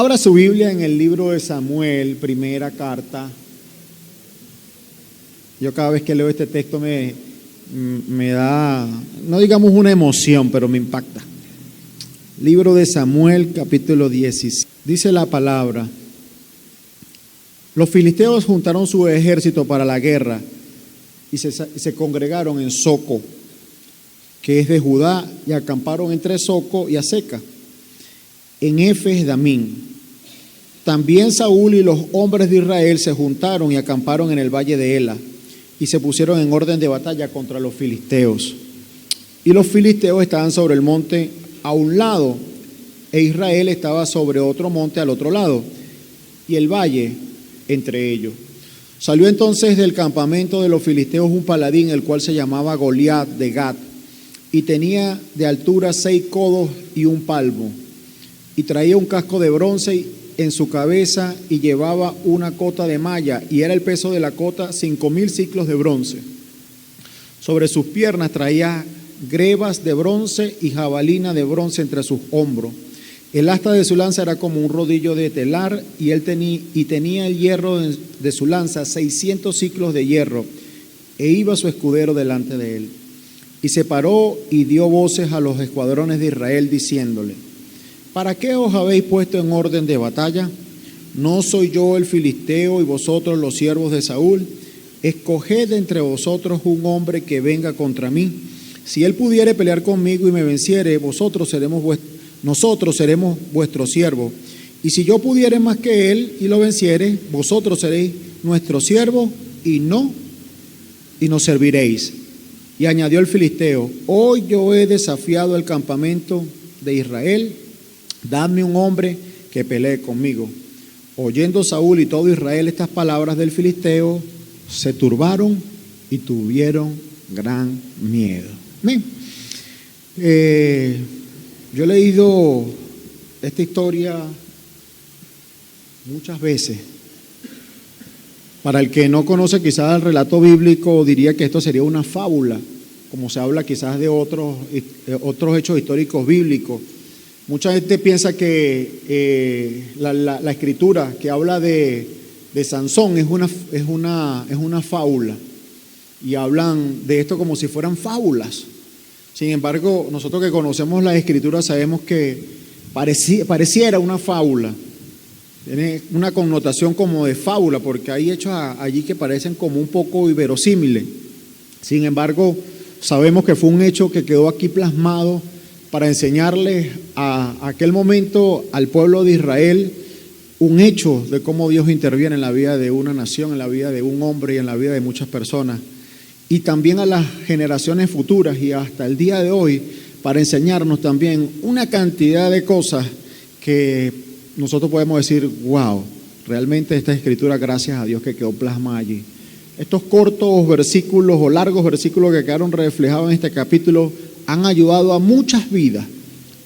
Abra su Biblia en el libro de Samuel, primera carta. Yo cada vez que leo este texto me da, no digamos una emoción, pero me impacta. Libro de Samuel, capítulo 16. Dice la palabra: los filisteos juntaron su ejército para la guerra y se congregaron en Soco, que es de Judá, y acamparon entre Soco y Aseca, en Efes Damín. También Saúl y los hombres de Israel se juntaron y acamparon en el valle de Ela, y se pusieron en orden de batalla contra los filisteos. Y los filisteos estaban sobre el monte a un lado, e Israel estaba sobre otro monte al otro lado, y el valle entre ellos. Salió entonces del campamento de los filisteos un paladín, el cual se llamaba Goliat de Gat, y tenía de altura 6 codos y un palmo, y traía un casco de bronce en su cabeza, y llevaba una cota de malla, y era el peso de la cota 5,000 siclos de bronce. Sobre sus piernas traía grebas de bronce y jabalina de bronce entre sus hombros. El asta de su lanza era como un rodillo de telar, y él tenía el hierro de su lanza 600 siclos de hierro, e iba su escudero delante de él. Y se paró y dio voces a los escuadrones de Israel, diciéndole: ¿para qué os habéis puesto en orden de batalla? ¿No soy yo el filisteo y vosotros los siervos de Saúl? Escoged entre vosotros un hombre que venga contra mí. Si él pudiere pelear conmigo y me venciere, nosotros seremos vuestros siervos. Y si yo pudiere más que él y lo venciere, vosotros seréis nuestros siervos y nos serviréis. Y añadió el filisteo: hoy yo he desafiado el campamento de Israel, dadme un hombre que pelee conmigo. Oyendo Saúl y todo Israel estas palabras del filisteo, se turbaron y tuvieron gran miedo. Bien. Yo he leído esta historia muchas veces. Para el que no conoce quizás el relato bíblico, diría que esto sería una fábula, como se habla quizás de otros hechos históricos bíblicos. Mucha gente piensa que la escritura que habla de Sansón es una fábula, y hablan de esto como si fueran fábulas. Sin embargo, nosotros que conocemos la escritura sabemos que pareciera una fábula. Tiene una connotación como de fábula, porque hay hechos allí que parecen como un poco inverosímiles. Sin embargo, sabemos que fue un hecho que quedó aquí plasmado para enseñarles a aquel momento al pueblo de Israel un hecho de cómo Dios interviene en la vida de una nación, en la vida de un hombre y en la vida de muchas personas, y también a las generaciones futuras y hasta el día de hoy, para enseñarnos también una cantidad de cosas que nosotros podemos decir: wow, realmente esta escritura, gracias a Dios que quedó plasmada allí. Estos cortos versículos o largos versículos que quedaron reflejados en este capítulo han ayudado a muchas vidas,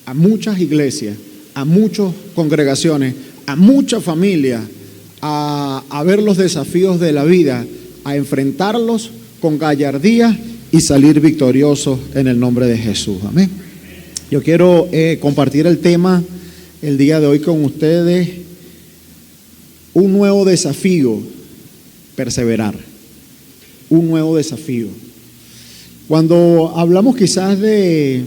a muchas iglesias, a muchas congregaciones, a muchas familias a ver los desafíos de la vida, a enfrentarlos con gallardía y salir victoriosos en el nombre de Jesús. Amén. Yo quiero compartir el tema el día de hoy con ustedes: un nuevo desafío, perseverar. Un nuevo desafío. Cuando hablamos quizás de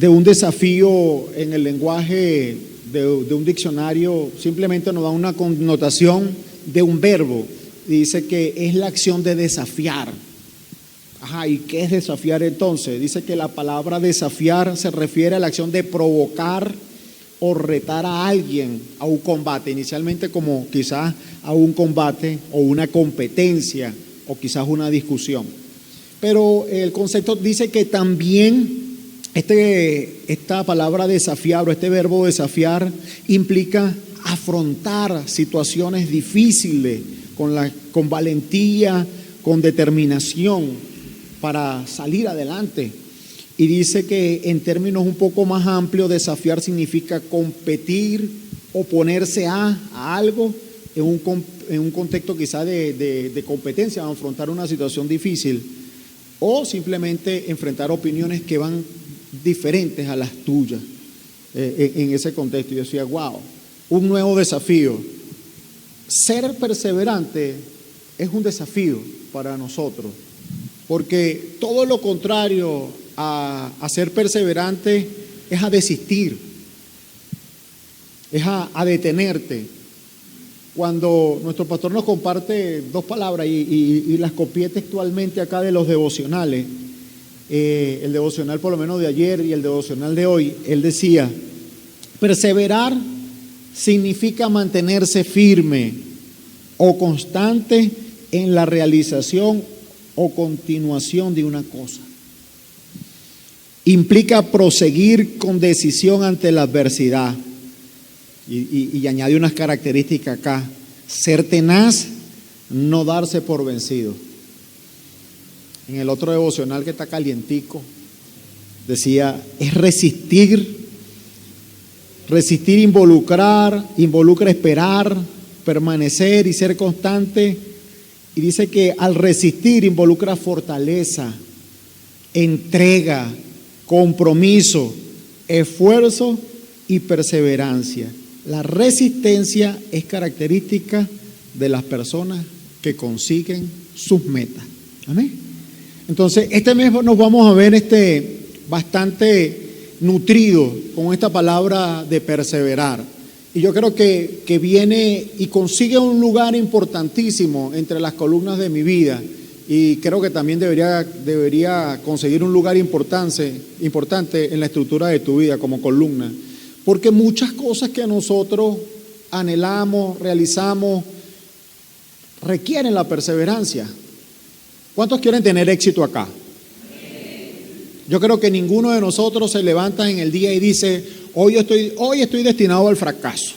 un desafío en el lenguaje de un diccionario, simplemente nos da una connotación de un verbo. Dice que es la acción de desafiar. Ajá, ¿y qué es desafiar entonces? Dice que la palabra desafiar se refiere a la acción de provocar o retar a alguien a un combate, inicialmente como quizás a un combate o una competencia o quizás una discusión. Pero el concepto dice que también esta palabra desafiar o este verbo desafiar implica afrontar situaciones difíciles con valentía, con determinación para salir adelante. Y dice que en términos un poco más amplios, desafiar significa competir, oponerse a algo en un contexto quizá de competencia, afrontar una situación difícil, o simplemente enfrentar opiniones que van diferentes a las tuyas en ese contexto. Y yo decía: wow, un nuevo desafío. Ser perseverante es un desafío para nosotros, porque todo lo contrario a ser perseverante es a desistir, es a detenerte. Cuando nuestro pastor nos comparte dos palabras y las copié textualmente acá de los devocionales, el devocional por lo menos de ayer y el devocional de hoy, él decía: perseverar significa mantenerse firme o constante en la realización o continuación de una cosa. Implica proseguir con decisión ante la adversidad. Y añade unas características acá: ser tenaz, no darse por vencido. En el otro devocional que está calientico, decía, es resistir involucra esperar, permanecer y ser constante. Y dice que al resistir involucra fortaleza, entrega, compromiso, esfuerzo y perseverancia. La resistencia es característica de las personas que consiguen sus metas. Amén. Entonces, este mes nos vamos a ver bastante nutrido con esta palabra de perseverar. Y yo creo que viene y consigue un lugar importantísimo entre las columnas de mi vida. Y creo que también debería conseguir un lugar importante en la estructura de tu vida como columna. Porque muchas cosas que nosotros anhelamos, realizamos, requieren la perseverancia. ¿Cuántos quieren tener éxito acá? Yo creo que ninguno de nosotros se levanta en el día y dice, hoy estoy destinado al fracaso,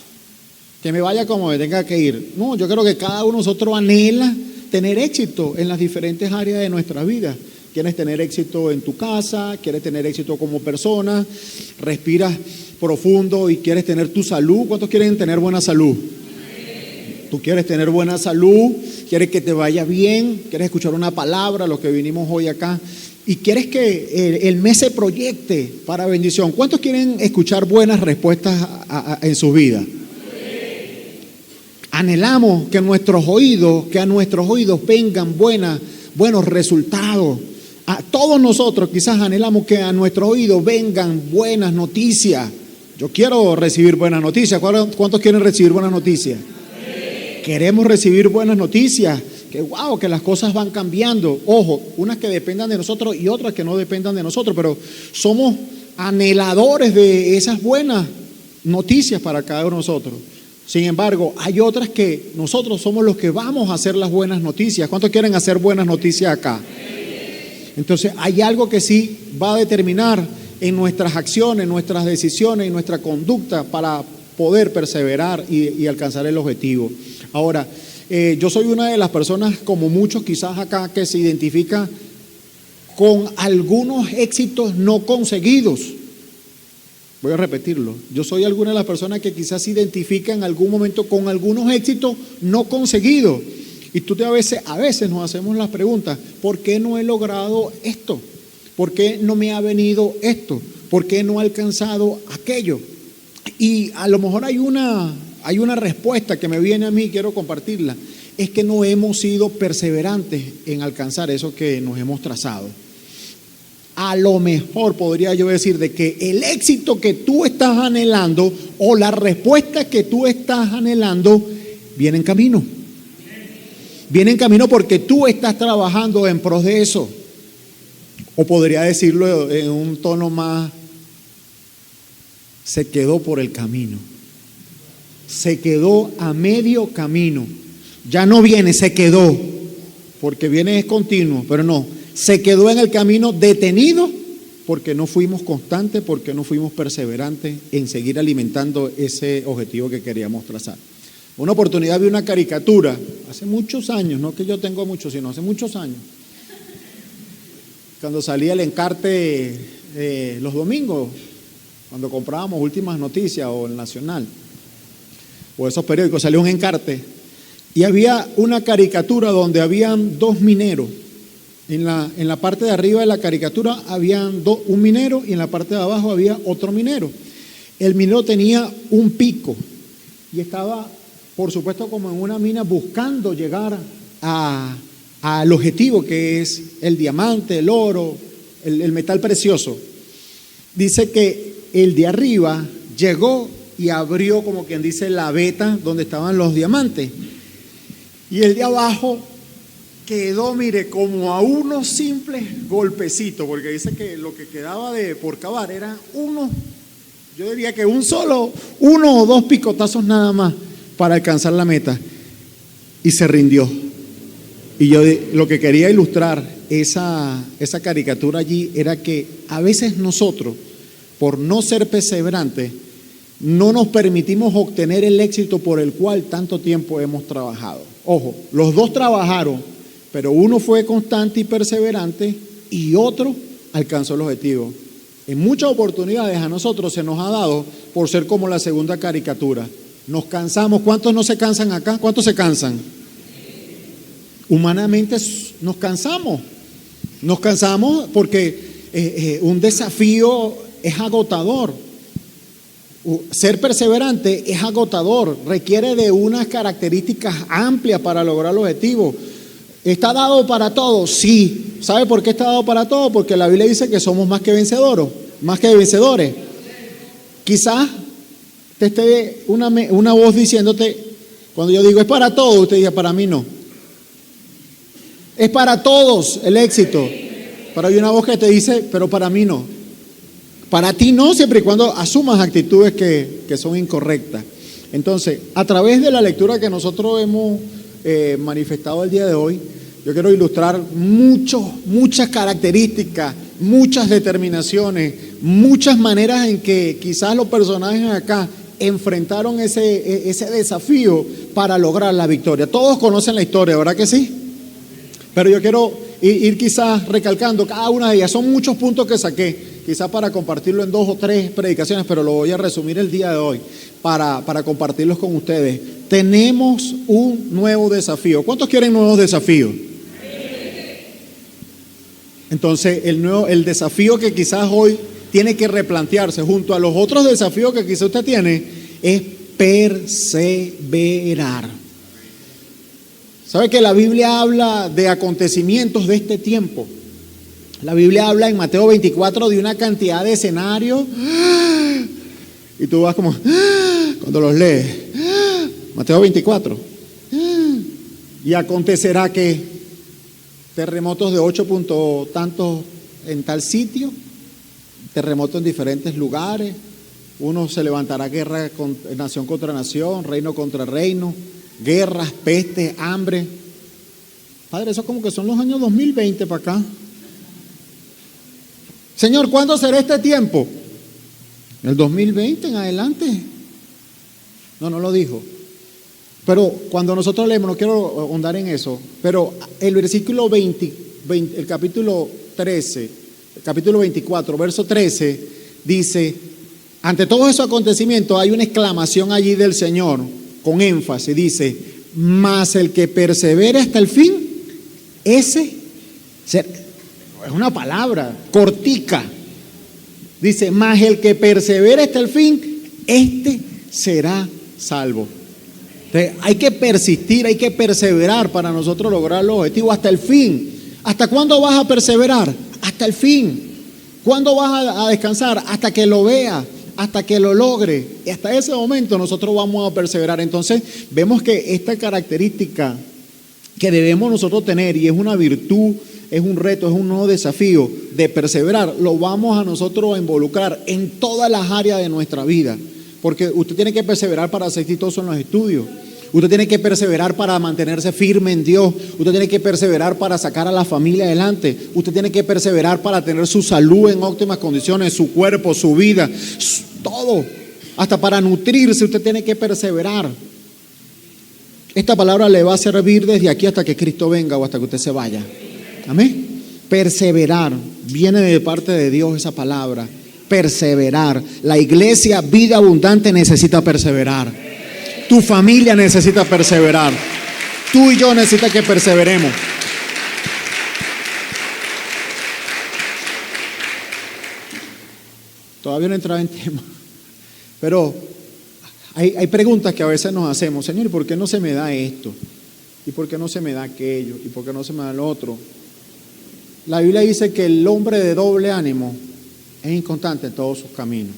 que me vaya como me tenga que ir. No, yo creo que cada uno de nosotros anhela tener éxito en las diferentes áreas de nuestra vida. Quieres tener éxito en tu casa, quieres tener éxito como persona, respiras profundo y quieres tener tu salud. ¿Cuántos quieren tener buena salud? Tú quieres tener buena salud, quieres que te vaya bien, quieres escuchar una palabra, los que vinimos hoy acá, y quieres que el mes se proyecte para bendición. ¿Cuántos quieren escuchar buenas respuestas en su vida? Anhelamos que a nuestros oídos vengan buenos resultados. A todos nosotros quizás anhelamos que a nuestros oídos vengan buenas noticias. Yo quiero recibir buenas noticias. ¿Cuántos quieren recibir buenas noticias? Queremos recibir buenas noticias, que las cosas van cambiando. Ojo, unas que dependan de nosotros y otras que no dependan de nosotros, pero somos anheladores de esas buenas noticias para cada uno de nosotros. Sin embargo, hay otras que nosotros somos los que vamos a hacer las buenas noticias. ¿Cuántos quieren hacer buenas noticias acá? Entonces, hay algo que sí va a determinar en nuestras acciones, nuestras decisiones y nuestra conducta para poder perseverar y alcanzar el objetivo. Ahora, yo soy una de las personas, como muchos quizás acá, que se identifica con algunos éxitos no conseguidos. Voy a repetirlo. Yo soy alguna de las personas que quizás se identifica en algún momento con algunos éxitos no conseguidos. Y a veces nos hacemos las preguntas: ¿por qué no he logrado esto? ¿Por qué no me ha venido esto? ¿Por qué no he alcanzado aquello? Y a lo mejor hay una respuesta que me viene a mí, quiero compartirla. Es que no hemos sido perseverantes en alcanzar eso que nos hemos trazado. A lo mejor podría yo decir de que el éxito que tú estás anhelando o la respuesta que tú estás anhelando viene en camino. Viene en camino porque tú estás trabajando en pos de eso. O podría decirlo en un tono más: se quedó por el camino. Se quedó a medio camino. Ya no viene, se quedó. Porque viene es continuo, pero no. Se quedó en el camino detenido porque no fuimos constantes, porque no fuimos perseverantes en seguir alimentando ese objetivo que queríamos trazar. Una oportunidad vi una caricatura, hace muchos años, no que yo tengo muchos, sino hace muchos años, cuando salía el encarte los domingos, cuando comprábamos Últimas Noticias o el Nacional, o esos periódicos, salió un encarte y había una caricatura donde habían dos mineros. En la parte de arriba de la caricatura habían un minero y en la parte de abajo había otro minero. El minero tenía un pico y estaba, por supuesto, como en una mina buscando llegar al objetivo, que es el diamante, el oro, el metal precioso. Dice que el de arriba llegó y abrió, como quien dice, la veta donde estaban los diamantes. Y el de abajo quedó, mire, como a unos simples golpecitos, porque dice que lo que quedaba por cavar era yo diría que uno o dos picotazos nada más para alcanzar la meta. Y se rindió. Y yo lo que quería ilustrar esa caricatura allí era que a veces nosotros, por no ser perseverantes, no nos permitimos obtener el éxito por el cual tanto tiempo hemos trabajado. Ojo, los dos trabajaron, pero uno fue constante y perseverante y otro alcanzó el objetivo. En muchas oportunidades a nosotros se nos ha dado por ser como la segunda caricatura. Nos cansamos. ¿Cuántos no se cansan acá? ¿Cuántos se cansan? Humanamente nos cansamos. Nos cansamos porque un desafío es agotador. Ser perseverante es agotador, requiere de unas características amplias para lograr el objetivo. ¿Está dado para todos? Sí. ¿Sabe por qué está dado para todos? Porque la Biblia dice que somos más que vencedores. Quizás te esté una voz diciéndote, cuando yo digo es para todos, usted dice para mí no. Es para todos el éxito. Pero hay una voz que te dice, pero para mí no. Para ti no, siempre y cuando asumas actitudes que son incorrectas. Entonces, a través de la lectura que nosotros hemos manifestado el día de hoy, yo quiero ilustrar muchas características, muchas determinaciones, muchas maneras en que quizás los personajes acá enfrentaron ese desafío para lograr la victoria. Todos conocen la historia, ¿verdad que sí? Pero yo quiero ir quizás recalcando cada una de ellas. Son muchos puntos que saqué, quizás para compartirlo en 2 o 3 predicaciones, pero lo voy a resumir el día de hoy para compartirlos con ustedes. Tenemos un nuevo desafío. ¿Cuántos quieren nuevos desafíos? Entonces, el desafío que quizás hoy tiene que replantearse junto a los otros desafíos que quizás usted tiene es perseverar. ¿Sabe que la Biblia habla de acontecimientos de este tiempo? La Biblia habla en Mateo 24 de una cantidad de escenarios y tú vas como cuando los lees. Mateo 24. Y acontecerá que terremotos de 8 puntos tantos en tal sitio, terremotos en diferentes lugares, uno se levantará guerra nación contra nación, reino contra reino, guerras, pestes, hambre. Padre, eso como que son los años 2020 para acá. Señor, ¿cuándo será este tiempo? ¿El 2020 en adelante? No lo dijo. Pero cuando nosotros leemos, no quiero ahondar en eso, pero el versículo el capítulo 24, verso 13, dice, ante todos esos acontecimientos hay una exclamación allí del Señor, con énfasis, dice, mas el que persevere hasta el fin, ese es una palabra cortica, dice, mas el que persevere hasta el fin, este será salvo. Entonces, hay que persistir, hay que perseverar para nosotros lograr los objetivos hasta el fin. ¿Hasta cuándo vas a perseverar? Hasta el fin. ¿Cuándo vas a descansar? Hasta que lo veas, hasta que lo logre. Y hasta ese momento nosotros vamos a perseverar. Entonces vemos que esta característica que debemos nosotros tener, y es una virtud, es un reto, es un nuevo desafío de perseverar, lo vamos a nosotros a involucrar en todas las áreas de nuestra vida. Porque usted tiene que perseverar para ser exitoso en los estudios. Usted tiene que perseverar para mantenerse firme en Dios. Usted tiene que perseverar para sacar a la familia adelante. Usted tiene que perseverar para tener su salud en óptimas condiciones, su cuerpo, su vida, todo. Hasta para nutrirse usted tiene que perseverar. Esta palabra le va a servir desde aquí hasta que Cristo venga o hasta que usted se vaya. Amén. Perseverar. Viene de parte de Dios esa palabra. Perseverar. La iglesia Vida Abundante necesita perseverar. Tu familia necesita perseverar. Tú y yo necesitamos que perseveremos. Todavía no he entrado en tema, pero Hay preguntas que a veces nos hacemos. Señor, ¿y por qué no se me da esto? ¿Y por qué no se me da aquello? ¿Y por qué no se me da lo otro? La Biblia dice que el hombre de doble ánimo es inconstante en todos sus caminos.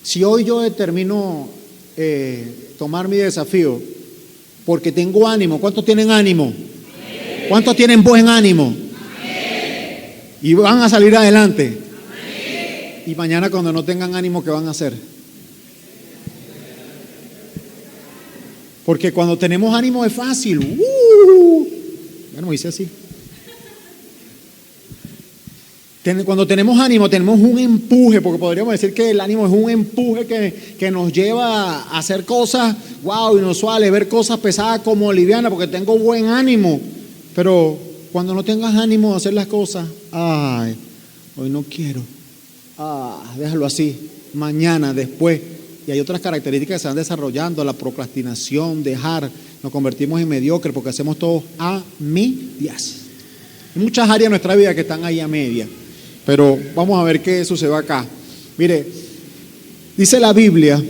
Si hoy yo determino tomar mi desafío porque tengo ánimo, ¿cuántos tienen ánimo? ¿Cuántos tienen buen ánimo? Y van a salir adelante. Y mañana cuando no tengan ánimo, ¿qué van a hacer? Porque cuando tenemos ánimo es fácil. Bueno, hice así. Cuando tenemos ánimo, tenemos un empuje, porque podríamos decir que el ánimo es un empuje que nos lleva a hacer cosas, inusuales, ver cosas pesadas como livianas, porque tengo buen ánimo. Pero cuando no tengas ánimo de hacer las cosas, hoy no quiero. Déjalo así, mañana, después. Y hay otras características que se van desarrollando, la procrastinación, nos convertimos en mediocres porque hacemos todo a medias. Hay muchas áreas de nuestra vida que están ahí a medias. Pero vamos a ver qué sucede acá. Mire, dice la Biblia,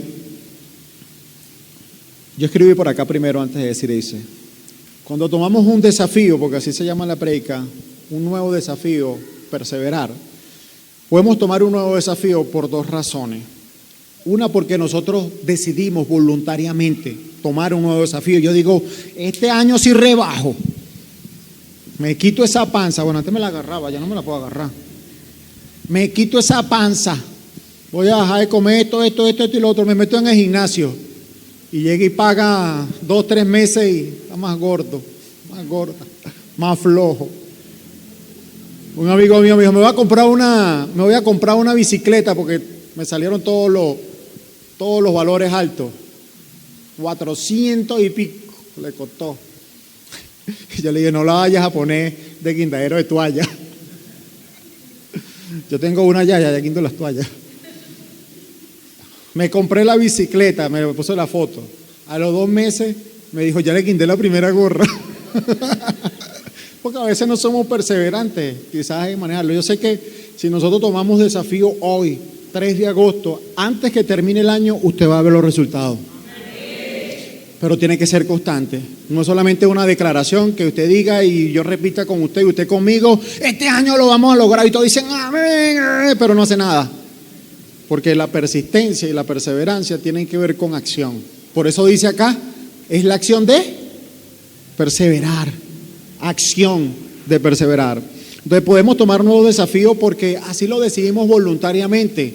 yo escribí por acá primero antes de dice, cuando tomamos un desafío, porque así se llama la prédica, un nuevo desafío, perseverar, podemos tomar un nuevo desafío por dos razones. Una, porque nosotros decidimos voluntariamente tomar un nuevo desafío. Yo digo, este año sí rebajo, me quito esa panza. Bueno, antes me la agarraba, ya no me la puedo agarrar. Me quito esa panza, voy a dejar de comer esto y lo otro, me meto en el gimnasio y llega y paga 2, 3 meses y está más gordo, más gorda, más flojo. Un amigo mío me dijo, me voy a comprar una bicicleta porque me salieron todos los valores altos, 400 y pico le costó. Y yo le dije, no la vayas a poner de guindadero de toalla. Yo tengo una ya guindo las toallas. Me compré la bicicleta, me puso la foto. A los 2 meses me dijo, ya le guindé la primera gorra. Porque a veces no somos perseverantes, quizás en manejarlo. Yo sé que si nosotros tomamos desafío hoy, 3 de agosto, antes que termine el año, usted va a ver los resultados. Pero tiene que ser constante. No es solamente una declaración que usted diga y yo repita con usted y usted conmigo, este año lo vamos a lograr, y todos dicen amén, pero no hace nada. Porque la persistencia y la perseverancia tienen que ver con acción. Por eso dice acá, es la acción de perseverar, acción de perseverar. Entonces podemos tomar nuevos desafíos porque así lo decidimos voluntariamente,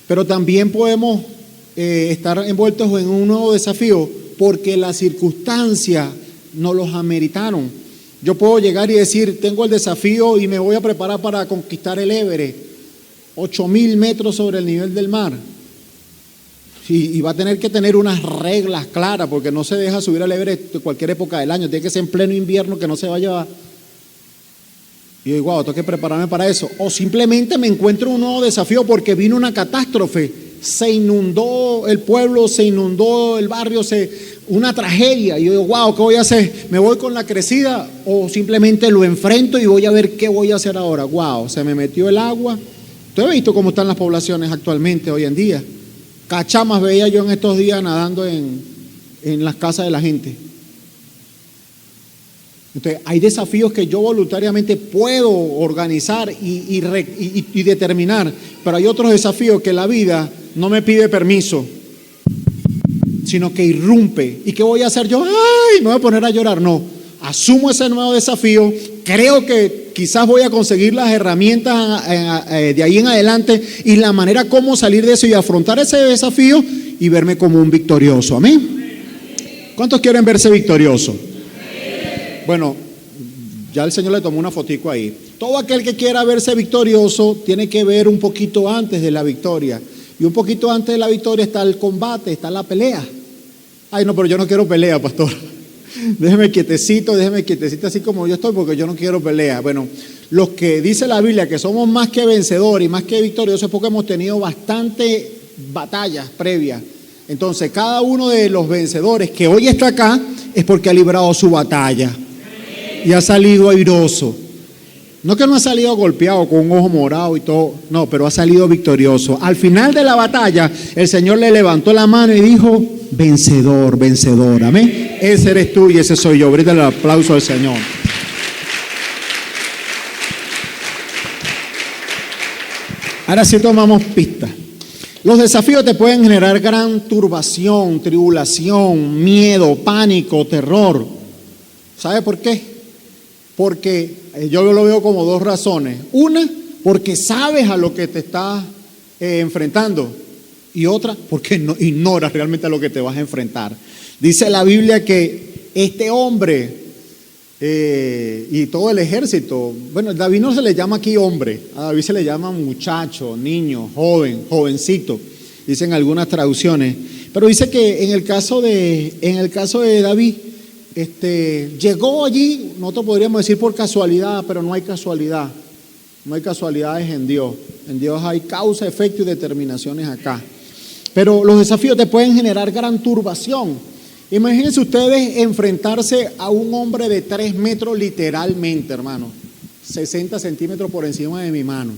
pero también podemos estar envueltos en un nuevo desafío porque las circunstancias nos los ameritaron. Yo puedo llegar y decir, tengo el desafío y me voy a preparar para conquistar el Everest, 8.000 metros sobre el nivel del mar. Y va a tener que tener unas reglas claras porque no se deja subir al Everest en cualquier época del año, tiene que ser en pleno invierno que no se vaya. Y yo digo, tengo que prepararme para eso. O simplemente me encuentro un nuevo desafío porque vino una catástrofe. Se inundó el pueblo, se inundó el barrio, una tragedia. Y yo digo, ¿qué voy a hacer? ¿Me voy con la crecida o simplemente lo enfrento y voy a ver qué voy a hacer ahora? Se me metió el agua. ¿Usted ha visto cómo están las poblaciones actualmente, hoy en día? Cachamas veía yo en estos días nadando en las casas de la gente. Entonces, hay desafíos que yo voluntariamente puedo organizar y determinar, pero hay otros desafíos que la vida no me pide permiso, sino que irrumpe. ¿Y qué voy a hacer yo? Me voy a poner a llorar. No, asumo ese nuevo desafío, creo que quizás voy a conseguir las herramientas de ahí en adelante y la manera como salir de eso y afrontar ese desafío y verme como un victorioso. Amén. ¿Cuántos quieren verse victoriosos? Bueno, ya el Señor le tomó una fotico ahí. Todo aquel que quiera verse victorioso tiene que ver un poquito antes de la victoria. Y un poquito antes de la victoria está el combate, está la pelea. No, pero yo no quiero pelea, pastor. Déjeme quietecito así como yo estoy porque yo no quiero pelea. Bueno, los que dice la Biblia que somos más que vencedores y más que victoriosos es porque hemos tenido bastante batallas previas. Entonces, cada uno de los vencedores que hoy está acá es porque ha librado su batalla y ha salido airoso. No que no ha salido golpeado con un ojo morado y todo, no, pero ha salido victorioso. Al final de la batalla, el Señor le levantó la mano y dijo, vencedor, vencedor. Amén. Ese eres tú y ese soy yo. Bríndale el aplauso al Señor. Ahora sí tomamos pista. Los desafíos te pueden generar gran turbación, tribulación, miedo, pánico, terror. ¿Sabe por qué? Porque yo lo veo como dos razones. Una, porque sabes a lo que te estás enfrentando. Y otra, porque no ignoras realmente a lo que te vas a enfrentar. Dice la Biblia que este hombre y todo el ejército, bueno, David no se le llama aquí hombre, a David se le llama muchacho, niño, joven, jovencito, dicen algunas traducciones. Pero dice que en el caso de David, llegó allí, nosotros podríamos decir por casualidad, pero no hay casualidad. No hay casualidades en Dios. En Dios hay causa, efecto y determinaciones acá. Pero los desafíos te pueden generar gran turbación. Imagínense ustedes enfrentarse a un hombre de 3 metros literalmente, hermano. 60 centímetros por encima de mi mano.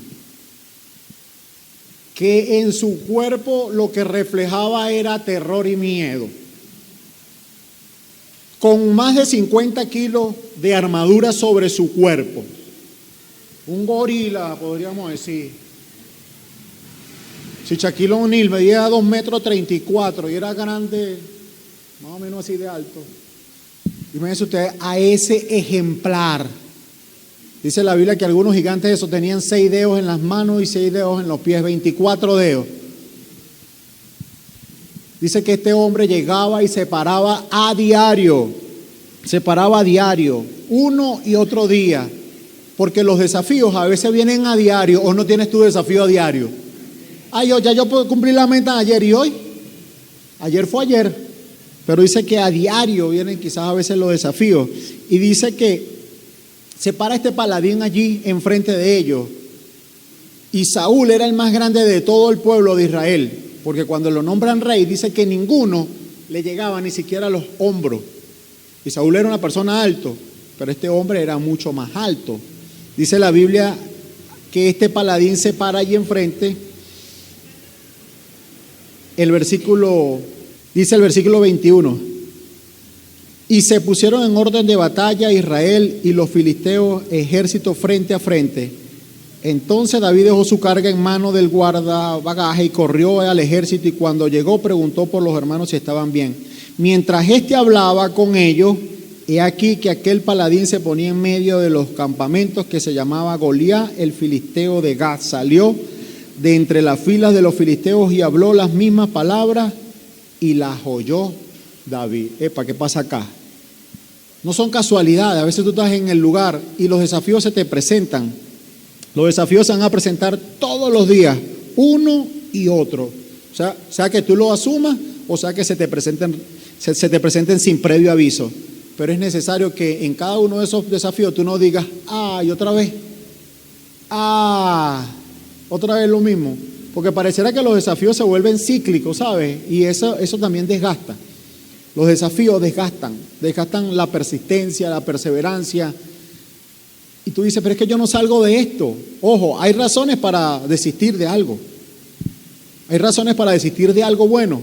Que en su cuerpo lo que reflejaba era terror y miedo. Con más de 50 kilos de armadura sobre su cuerpo. Un gorila, podríamos decir. Si Shaquille O'Neal medía 2,34 m y era grande, más o menos así de alto. Imagínense ustedes a ese ejemplar. Dice la Biblia que algunos gigantes de esos tenían 6 dedos en las manos y 6 dedos en los pies, 24 dedos. Dice que este hombre llegaba y se paraba a diario. Se paraba a diario, uno y otro día. Porque los desafíos a veces vienen a diario, o no tienes tu desafío a diario. Yo puedo cumplir la meta ayer y hoy. Ayer fue ayer, pero dice que a diario vienen quizás a veces los desafíos. Y dice que se para este paladín allí enfrente de ellos. Y Saúl era el más grande de todo el pueblo de Israel, porque cuando lo nombran rey dice que ninguno le llegaba ni siquiera a los hombros. Y Saúl era una persona alto, pero este hombre era mucho más alto. Dice la Biblia que este paladín se para allí enfrente. Dice el versículo 21. Y se pusieron en orden de batalla Israel y los filisteos, ejército frente a frente. Entonces David dejó su carga en mano del guardabagaje y corrió al ejército, y cuando llegó preguntó por los hermanos si estaban bien. Mientras hablaba con ellos, he aquí que aquel paladín se ponía en medio de los campamentos, que se llamaba Goliat, el filisteo de Gat. Salió de entre las filas de los filisteos y habló las mismas palabras y las oyó David. ¿Qué pasa acá? No son casualidades. A veces tú estás en el lugar y los desafíos se te presentan. Los desafíos se van a presentar todos los días, uno y otro. O sea que tú lo asumas, o sea que se te presenten sin previo aviso. Pero es necesario que en cada uno de esos desafíos tú no digas, y otra vez lo mismo. Porque pareciera que los desafíos se vuelven cíclicos, ¿sabes? Y eso también desgasta. Los desafíos desgastan la persistencia, la perseverancia. Y tú dices, pero es que yo no salgo de esto. Ojo, hay razones para desistir de algo. Hay razones para desistir de algo bueno.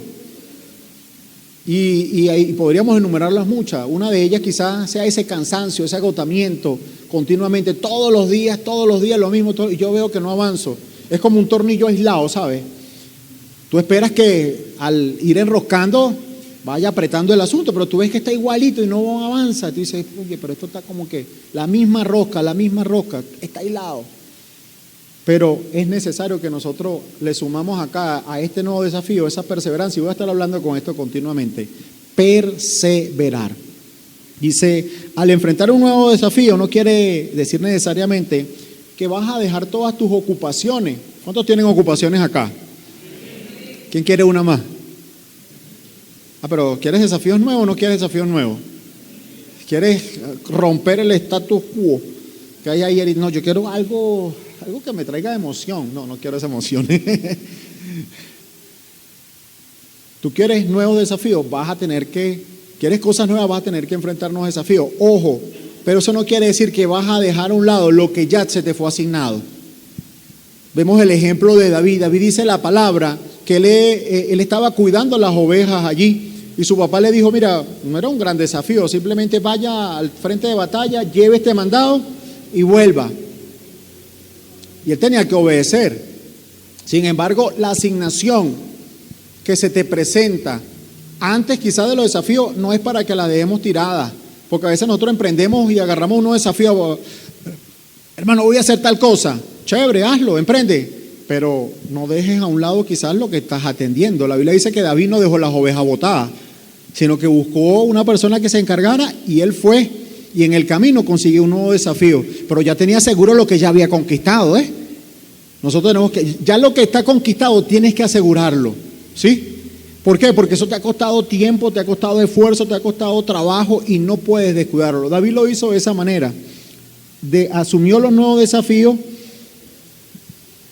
Y podríamos enumerarlas muchas. Una de ellas quizás sea ese cansancio, ese agotamiento continuamente, todos los días lo mismo, y yo veo que no avanzo. Es como un tornillo aislado, ¿sabes? Tú esperas que al ir enroscando vaya apretando el asunto, pero tú ves que está igualito y no avanza. Tú dices, oye, pero esto está como que la misma rosca, está aislado. Pero es necesario que nosotros le sumamos acá a este nuevo desafío esa perseverancia, y voy a estar hablando con esto continuamente. Perseverar. Dice, al enfrentar un nuevo desafío no quiere decir necesariamente que vas a dejar todas tus ocupaciones. ¿Cuántos tienen ocupaciones acá? ¿Quién quiere una más? Pero ¿quieres desafíos nuevos o no quieres desafíos nuevos? ¿Quieres romper el status quo que hay ahí? No, yo quiero algo que me traiga emoción. No quiero esa emoción. Tú quieres nuevos desafíos, quieres cosas nuevas, vas a tener que enfrentar nuevos desafíos. Ojo, pero eso no quiere decir que vas a dejar a un lado lo que ya se te fue asignado. Vemos el ejemplo de David. David dice la palabra que él estaba cuidando las ovejas allí, Y su papá le dijo, mira, no era un gran desafío, simplemente vaya al frente de batalla, lleve este mandado y vuelva. Y él tenía que obedecer. Sin embargo, la asignación que se te presenta antes quizás de los desafíos no es para que la dejemos tirada, porque a veces nosotros emprendemos y agarramos unos desafíos. Hermano, voy a hacer tal cosa, chévere, hazlo, emprende, pero no dejes a un lado quizás lo que estás atendiendo. La Biblia dice que David no dejó las ovejas botadas, sino que buscó una persona que se encargara y él fue, y en el camino consiguió un nuevo desafío, pero ya tenía seguro lo que ya había conquistado, Nosotros tenemos que, ya lo que está conquistado tienes que asegurarlo, ¿sí? ¿Por qué? Porque eso te ha costado tiempo, te ha costado esfuerzo, te ha costado trabajo y no puedes descuidarlo. David lo hizo de esa manera, asumió los nuevos desafíos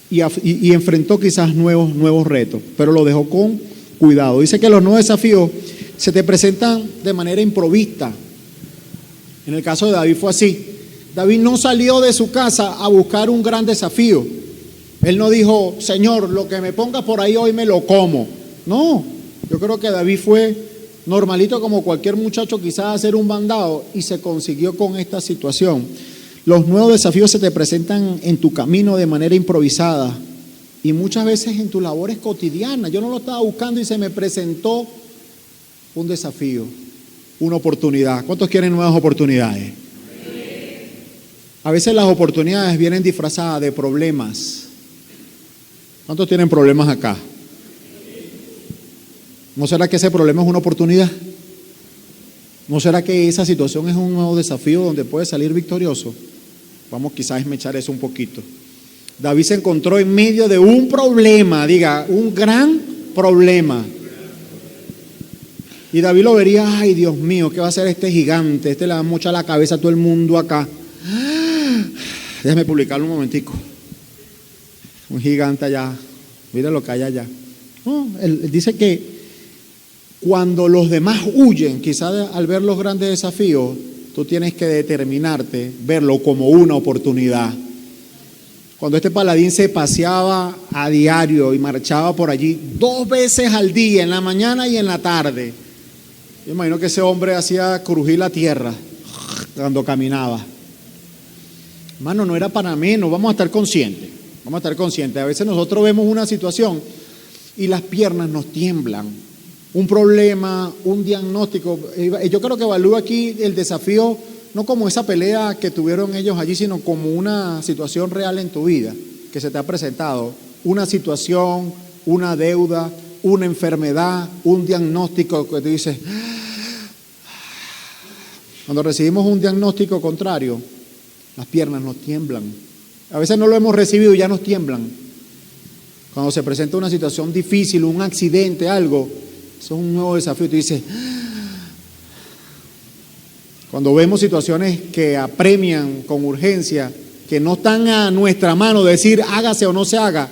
y enfrentó quizás nuevos retos, pero lo dejó con cuidado. Dice que los nuevos desafíos se te presentan de manera improvista. En el caso de David fue así. David no salió de su casa a buscar un gran desafío. Él no dijo, Señor, lo que me ponga por ahí hoy me lo como. No, yo creo que David fue normalito como cualquier muchacho, quizás a hacer un mandado, y se consiguió con esta situación. Los nuevos desafíos se te presentan en tu camino de manera improvisada y muchas veces en tus labores cotidianas. Yo no lo estaba buscando y se me presentó un desafío, una oportunidad. ¿Cuántos quieren nuevas oportunidades? A veces las oportunidades vienen disfrazadas de problemas. ¿Cuántos tienen problemas acá? ¿No será que ese problema es una oportunidad? ¿No será que esa situación es un nuevo desafío donde puede salir victorioso? Vamos quizás a esmechar eso un poquito. David se encontró en medio de un problema, diga, un gran problema. Y David lo vería, ay Dios mío, ¿qué va a hacer este gigante? Este le da mucha la cabeza a todo el mundo acá. Déjame publicarlo un momentico. Un gigante allá, mira lo que hay allá. No, él dice que cuando los demás huyen, quizás al ver los grandes desafíos, tú tienes que determinarte, verlo como una oportunidad. Cuando este paladín se paseaba a diario y marchaba por allí 2 veces al día, en la mañana y en la tarde, yo imagino que ese hombre hacía crujir la tierra cuando caminaba. Hermano, no era para menos, vamos a estar conscientes. Vamos a estar conscientes. A veces nosotros vemos una situación y las piernas nos tiemblan. Un problema, un diagnóstico. Yo creo que evalúo aquí el desafío no como esa pelea que tuvieron ellos allí, sino como una situación real en tu vida que se te ha presentado. Una situación, una deuda, una enfermedad, un diagnóstico que tú dices. Cuando recibimos un diagnóstico contrario, las piernas nos tiemblan. A veces no lo hemos recibido y ya nos tiemblan. Cuando se presenta una situación difícil, un accidente, algo, eso es un nuevo desafío. Tú dices, cuando vemos situaciones que apremian con urgencia, que no están a nuestra mano decir hágase o no se haga,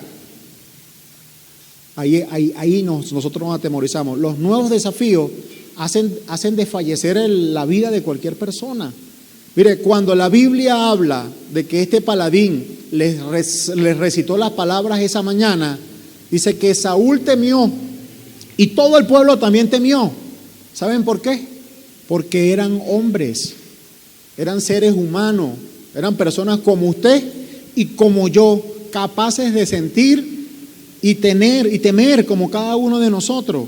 ahí nosotros nos atemorizamos. Los nuevos desafíos hacen desfallecer la vida de cualquier persona. Mire, cuando la Biblia habla de que este paladín les recitó las palabras esa mañana, dice que Saúl temió y todo el pueblo también temió. ¿Saben por qué? Porque eran hombres, eran seres humanos, eran personas como usted y como yo, capaces de sentir y temer como cada uno de nosotros.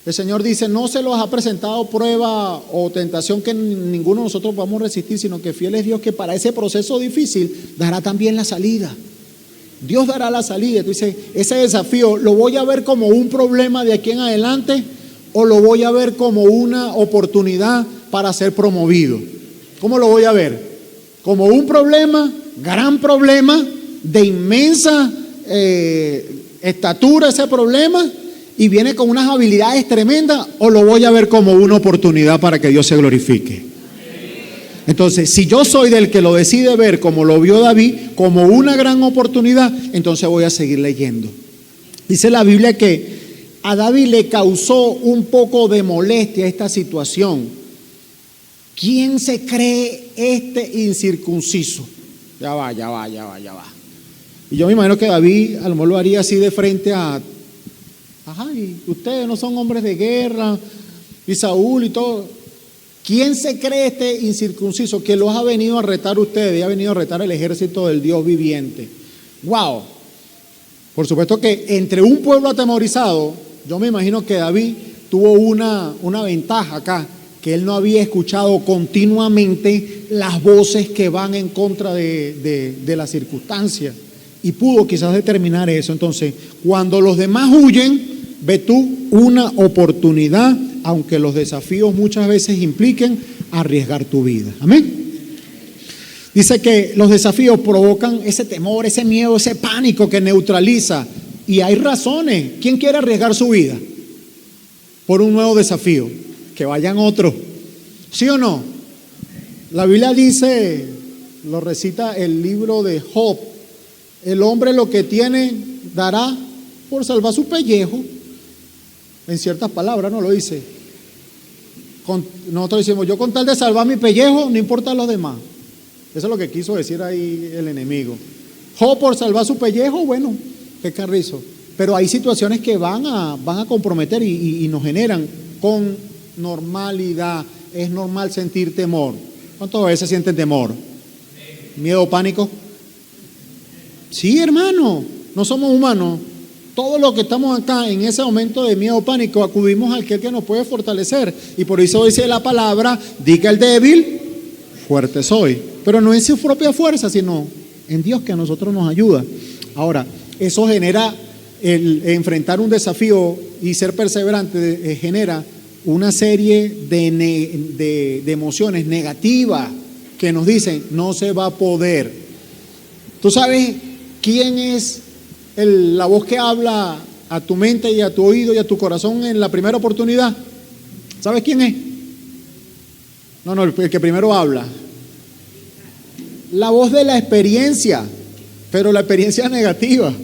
El Señor dice, no se los ha presentado prueba o tentación que ninguno de nosotros vamos a resistir, sino que fiel es Dios que para ese proceso difícil dará también la salida. Dios dará la salida. Entonces, ese desafío, ¿lo voy a ver como un problema de aquí en adelante o lo voy a ver como una oportunidad para ser promovido? ¿Cómo lo voy a ver? ¿Como un problema, gran problema, de inmensa estatura ese problema? Y viene con unas habilidades tremendas, o lo voy a ver como una oportunidad para que Dios se glorifique. Entonces, si yo soy del que lo decide ver como lo vio David, como una gran oportunidad, entonces voy a seguir leyendo. Dice la Biblia que a David le causó un poco de molestia esta situación. ¿Quién se cree este incircunciso? Ya va. Y yo me imagino que David a lo mejor lo haría así de frente a... Ajá, y ustedes no son hombres de guerra, y Saúl y todo. ¿Quién se cree este incircunciso que los ha venido a retar ustedes y ha venido a retar el ejército del Dios viviente? ¡Wow! Por supuesto que entre un pueblo atemorizado, yo me imagino que David tuvo una ventaja acá, que él no había escuchado continuamente las voces que van en contra de la circunstancia, y pudo quizás determinar eso. Entonces, cuando los demás huyen, ve tú una oportunidad, aunque los desafíos muchas veces impliquen arriesgar tu vida. Amén. Dice que los desafíos provocan ese temor, ese miedo, ese pánico que neutraliza, y hay razones. ¿Quién quiere arriesgar su vida por un nuevo desafío? Que vayan otros, ¿sí o no? La Biblia dice, lo recita el libro de Job: el hombre lo que tiene dará por salvar su pellejo. En ciertas palabras no lo dice. Nosotros decimos, yo con tal de salvar mi pellejo, no importa a los demás. Eso es lo que quiso decir ahí el enemigo. Job por salvar su pellejo, bueno, qué carrizo. Pero hay situaciones que van a comprometer y nos generan con normalidad. Es normal sentir temor. ¿Cuántas veces sienten temor? ¿Miedo, pánico? Sí, hermano, no somos humanos. Todos los que estamos acá en ese momento de miedo, pánico, acudimos a aquel que nos puede fortalecer. Y por eso dice la palabra, diga el débil, fuerte soy. Pero no en su propia fuerza, sino en Dios, que a nosotros nos ayuda. Ahora, eso genera, el enfrentar un desafío y ser perseverante, genera una serie de emociones negativas que nos dicen, no se va a poder. ¿Tú sabes quién es la voz que habla a tu mente y a tu oído y a tu corazón en la primera oportunidad? ¿Sabes quién es? No, el que primero habla. La voz de la experiencia, pero la experiencia negativa.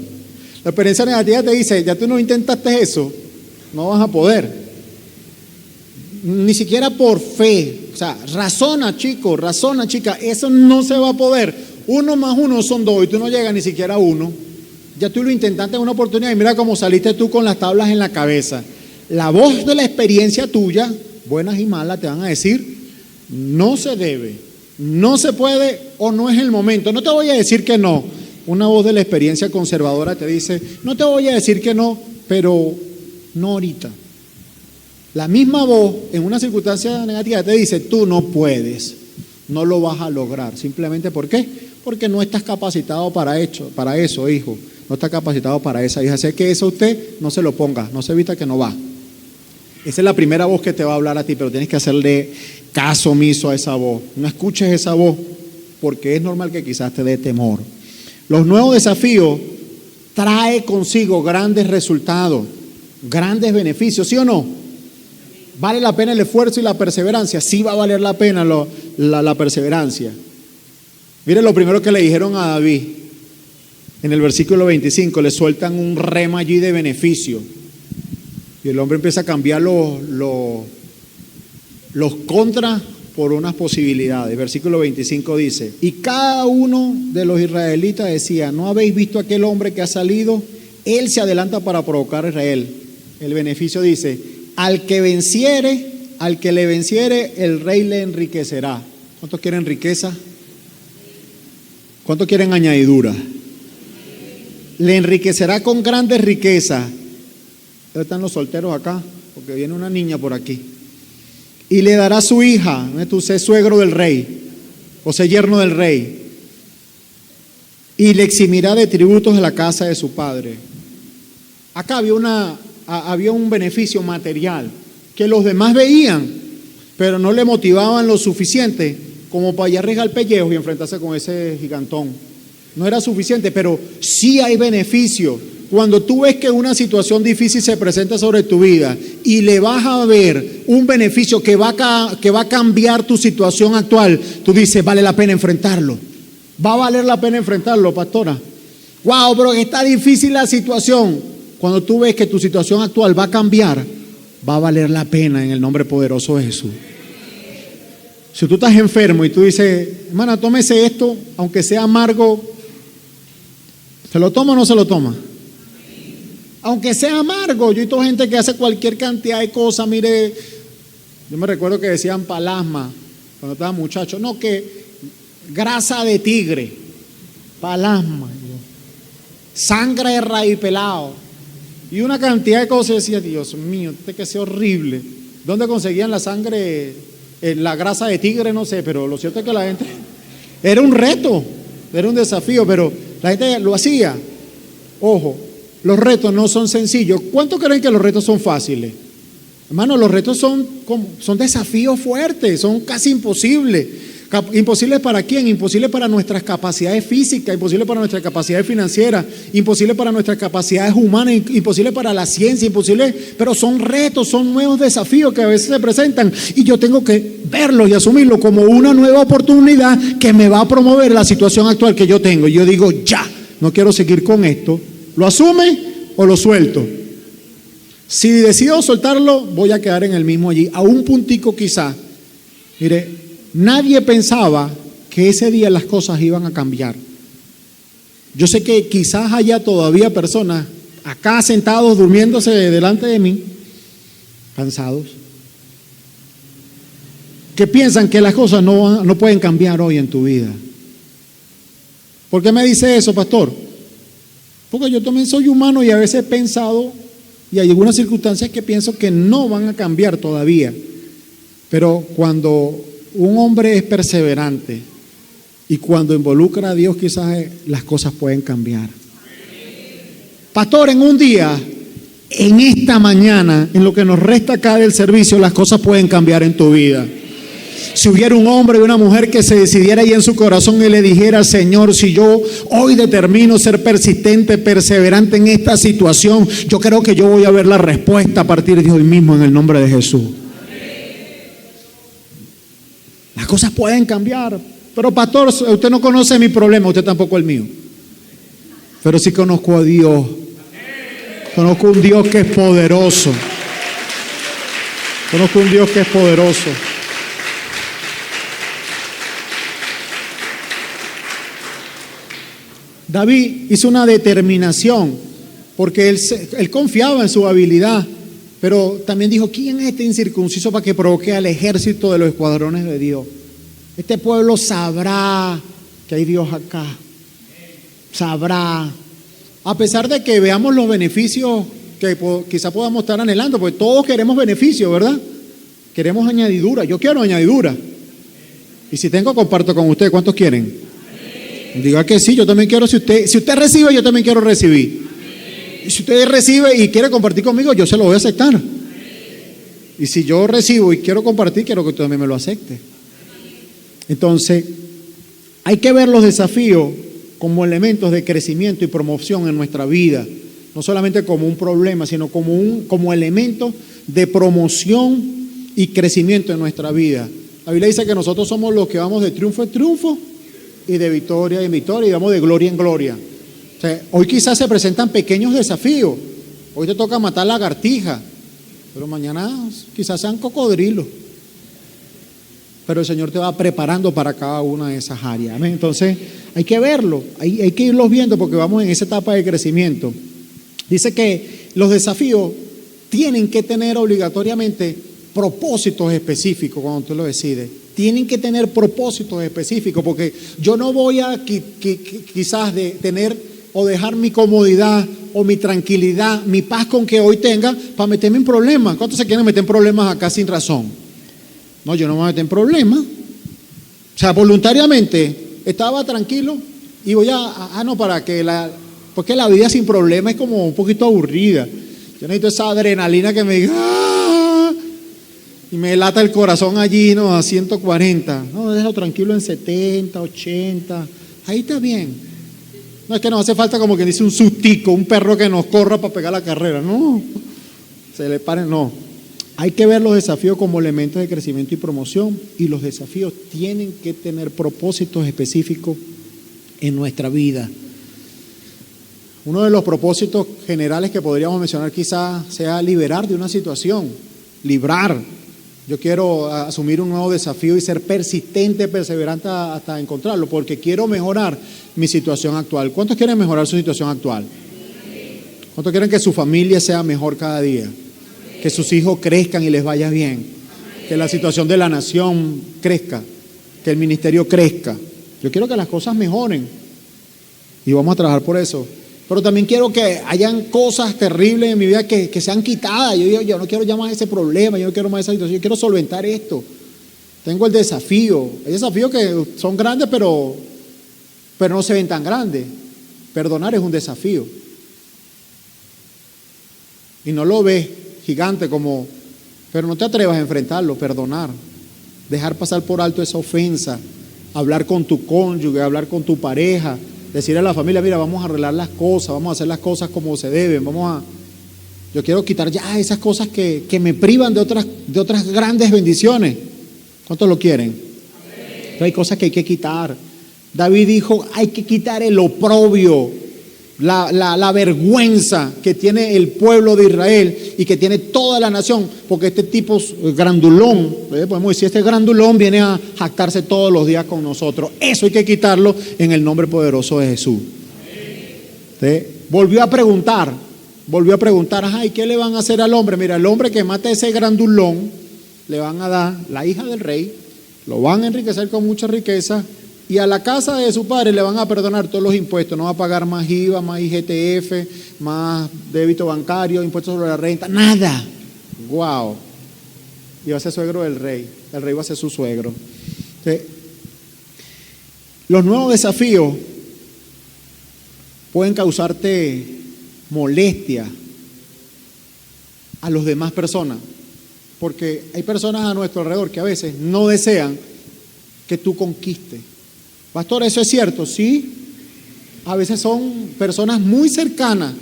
La experiencia negativa te dice, ya tú no intentaste eso, no vas a poder. Ni siquiera por fe. O sea, razona, chico, razona, chica, eso no se va a poder. 1 más 1 son 2 y tú no llegas ni siquiera a 1. Ya tú lo intentaste en una oportunidad y mira cómo saliste tú con las tablas en la cabeza. La voz de la experiencia tuya, buenas y malas, te van a decir, no se debe, no se puede o no es el momento. No te voy a decir que no. Una voz de la experiencia conservadora te dice, no te voy a decir que no, pero no ahorita. La misma voz en una circunstancia negativa te dice, tú no puedes, no lo vas a lograr. Simplemente, ¿por qué? Porque no estás capacitado para eso, hijo. No está capacitado para esa hija. Así que eso usted no se lo ponga, no se evita que no va. Esa es la primera voz que te va a hablar a ti, pero tienes que hacerle caso omiso a esa voz. No escuches esa voz, porque es normal que quizás te dé temor. Los nuevos desafíos traen consigo grandes resultados, grandes beneficios, ¿sí o no? ¿Vale la pena el esfuerzo y la perseverancia? Sí va a valer la pena la perseverancia. Mire lo primero que le dijeron a David. En el versículo 25 le sueltan un rema allí de beneficio. Y el hombre empieza a cambiar los contras por unas posibilidades. Versículo 25 dice, y cada uno de los israelitas decía, ¿no habéis visto aquel hombre que ha salido? Él se adelanta para provocar a Israel. El beneficio dice, al que le venciere, el rey le enriquecerá. ¿Cuántos quieren riqueza? ¿Cuántos quieren añadidura? Le enriquecerá con grandes riquezas. Están los solteros acá, porque viene una niña por aquí. Y le dará su hija, tú sé suegro del rey, o sé yerno del rey. Y le eximirá de tributos de la casa de su padre. Acá había un beneficio material que los demás veían, pero no le motivaban lo suficiente como para ir arriesgar el pellejo y enfrentarse con ese gigantón. No era suficiente, pero sí hay beneficio. Cuando tú ves que una situación difícil se presenta sobre tu vida y le vas a ver un beneficio que va a cambiar tu situación actual, tú dices, vale la pena enfrentarlo. Va a valer la pena enfrentarlo, pastora. Wow, pero está difícil la situación. Cuando tú ves que tu situación actual va a cambiar, va a valer la pena en el nombre poderoso de Jesús. Si tú estás enfermo y tú dices, hermana, tómese esto, aunque sea amargo, ¿se lo toma o no se lo toma? Aunque sea amargo. Yo he visto gente que hace cualquier cantidad de cosas, mire, Yo me recuerdo que decían palasma cuando estaba muchacho. No, que grasa de tigre, palasma, sangre de raíz pelado y una cantidad de cosas. Decía, Dios mío, que sea horrible. ¿Dónde conseguían la sangre, la grasa de tigre? No sé, pero lo cierto es que la gente, era un reto, era un desafío, pero la gente lo hacía. Ojo, los retos no son sencillos. ¿Cuántos creen que los retos son fáciles? Hermano, los retos son desafíos fuertes, son casi imposibles. ¿Imposibles para quién? Imposibles para nuestras capacidades físicas, imposibles para nuestras capacidades financieras, imposibles para nuestras capacidades humanas, imposibles para la ciencia, imposibles, pero son retos, son nuevos desafíos que a veces se presentan y yo tengo que verlos y asumirlos como una nueva oportunidad que me va a promover la situación actual que yo tengo. Y yo digo, ya, no quiero seguir con esto. ¿Lo asume o lo suelto? Si decido soltarlo, voy a quedar en el mismo allí, a un puntico quizá. Mire, nadie pensaba que ese día las cosas iban a cambiar. Yo sé que quizás haya todavía personas acá sentados, durmiéndose delante de mí, cansados, que piensan que las cosas no pueden cambiar hoy en tu vida. ¿Por qué me dice eso, pastor? Porque yo también soy humano y a veces he pensado, y hay algunas circunstancias que pienso que no van a cambiar todavía. Pero cuando un hombre es perseverante y cuando involucra a Dios, quizás las cosas pueden cambiar. Pastor, en un día, en esta mañana, en lo que nos resta acá del servicio, las cosas pueden cambiar en tu vida. Si hubiera un hombre y una mujer que se decidiera ahí en su corazón y le dijera, Señor, si yo hoy determino ser persistente, perseverante en esta situación, yo creo que yo voy a ver la respuesta a partir de hoy mismo en el nombre de Jesús. Las cosas pueden cambiar. Pero pastor, usted no conoce mi problema, usted tampoco el mío. Pero sí conozco a Dios. Conozco un Dios que es poderoso. Conozco un Dios que es poderoso. David hizo una determinación porque él confiaba en su habilidad, pero también dijo, ¿quién es este incircunciso para que provoque al ejército de los escuadrones de Dios? Este pueblo sabrá que hay Dios acá, sabrá, a pesar de que veamos los beneficios que quizá podamos estar anhelando, porque todos queremos beneficios, ¿verdad? Queremos añadidura, yo quiero añadidura, y si tengo comparto con ustedes. ¿Cuántos quieren? Diga que sí, yo también quiero. Si usted recibe, yo también quiero recibir. Y si usted recibe y quiere compartir conmigo, yo se lo voy a aceptar. Y si yo recibo y quiero compartir, quiero que usted también me lo acepte. Entonces, hay que ver los desafíos como elementos de crecimiento y promoción en nuestra vida. No solamente como un problema, sino como elemento de promoción y crecimiento en nuestra vida. La Biblia dice que nosotros somos los que vamos de triunfo en triunfo y de victoria en victoria, y vamos de gloria en gloria. O sea, hoy quizás se presentan pequeños desafíos. Hoy te toca matar lagartija, pero mañana quizás sean cocodrilos. Pero el Señor te va preparando para cada una de esas áreas. ¿Amén? Entonces hay que verlo, hay que irlos viendo porque vamos en esa etapa de crecimiento. Dice que los desafíos tienen que tener obligatoriamente propósitos específicos cuando tú lo decides. Tienen que tener propósitos específicos, porque yo no voy a quizás de tener o dejar mi comodidad o mi tranquilidad, mi paz con que hoy tenga para meterme en problemas. ¿Cuántos se quieren meter en problemas acá sin razón? No, yo no me voy a meter en problemas. O sea, voluntariamente estaba tranquilo y voy porque la vida sin problemas es como un poquito aburrida. Yo necesito esa adrenalina que me diga ¡ah! Y me lata el corazón allí, ¿no? A 140. No, déjalo tranquilo en 70, 80. Ahí está bien. No es que nos hace falta como que dice un sustico, un perro que nos corra para pegar la carrera. No, se le paren, no. Hay que ver los desafíos como elementos de crecimiento y promoción, y los desafíos tienen que tener propósitos específicos en nuestra vida. Uno de los propósitos generales que podríamos mencionar quizás sea liberar de una situación, librar. Yo quiero asumir un nuevo desafío y ser persistente, perseverante hasta encontrarlo, porque quiero mejorar mi situación actual. ¿Cuántos quieren mejorar su situación actual? ¿Cuántos quieren que su familia sea mejor cada día? Que sus hijos crezcan y les vaya bien. que la situación de la nación crezca, que el ministerio crezca. Yo quiero que las cosas mejoren y vamos a trabajar por eso. Pero también quiero que hayan cosas terribles en mi vida que sean quitadas. Yo no quiero ya más ese problema, yo no quiero más esa situación, yo quiero solventar esto. Tengo el desafío. Hay desafíos que son grandes, pero no se ven tan grandes. Perdonar es un desafío. Y no lo ves gigante como, pero no te atrevas a enfrentarlo, perdonar. Dejar pasar por alto esa ofensa. Hablar con tu cónyuge, hablar con tu pareja. Decirle a la familia, mira, vamos a arreglar las cosas, vamos a hacer las cosas como se deben, yo quiero quitar ya esas cosas que me privan de otras grandes bendiciones. ¿Cuántos lo quieren? Entonces hay cosas que hay que quitar. David dijo, hay que quitar el oprobio, la vergüenza que tiene el pueblo de Israel y que tiene toda la nación, porque este tipo grandulón, podemos decir, este grandulón viene a jactarse todos los días con nosotros. Eso hay que quitarlo en el nombre poderoso de Jesús. ¿Sí? Volvió a preguntar, ay, ¿qué le van a hacer al hombre? Mira, el hombre que mata a ese grandulón, le van a dar la hija del rey, lo van a enriquecer con mucha riqueza, y a la casa de su padre le van a perdonar todos los impuestos, no va a pagar más IVA, más IGTF, más débito bancario, impuestos sobre la renta, nada. Wow. Y va a ser suegro del rey, el rey va a ser su suegro. ¿Sí? Los nuevos desafíos pueden causarte molestia a las demás personas, porque hay personas a nuestro alrededor que a veces no desean que tú conquistes. Pastor, ¿eso es cierto? Sí. A veces son personas muy cercanas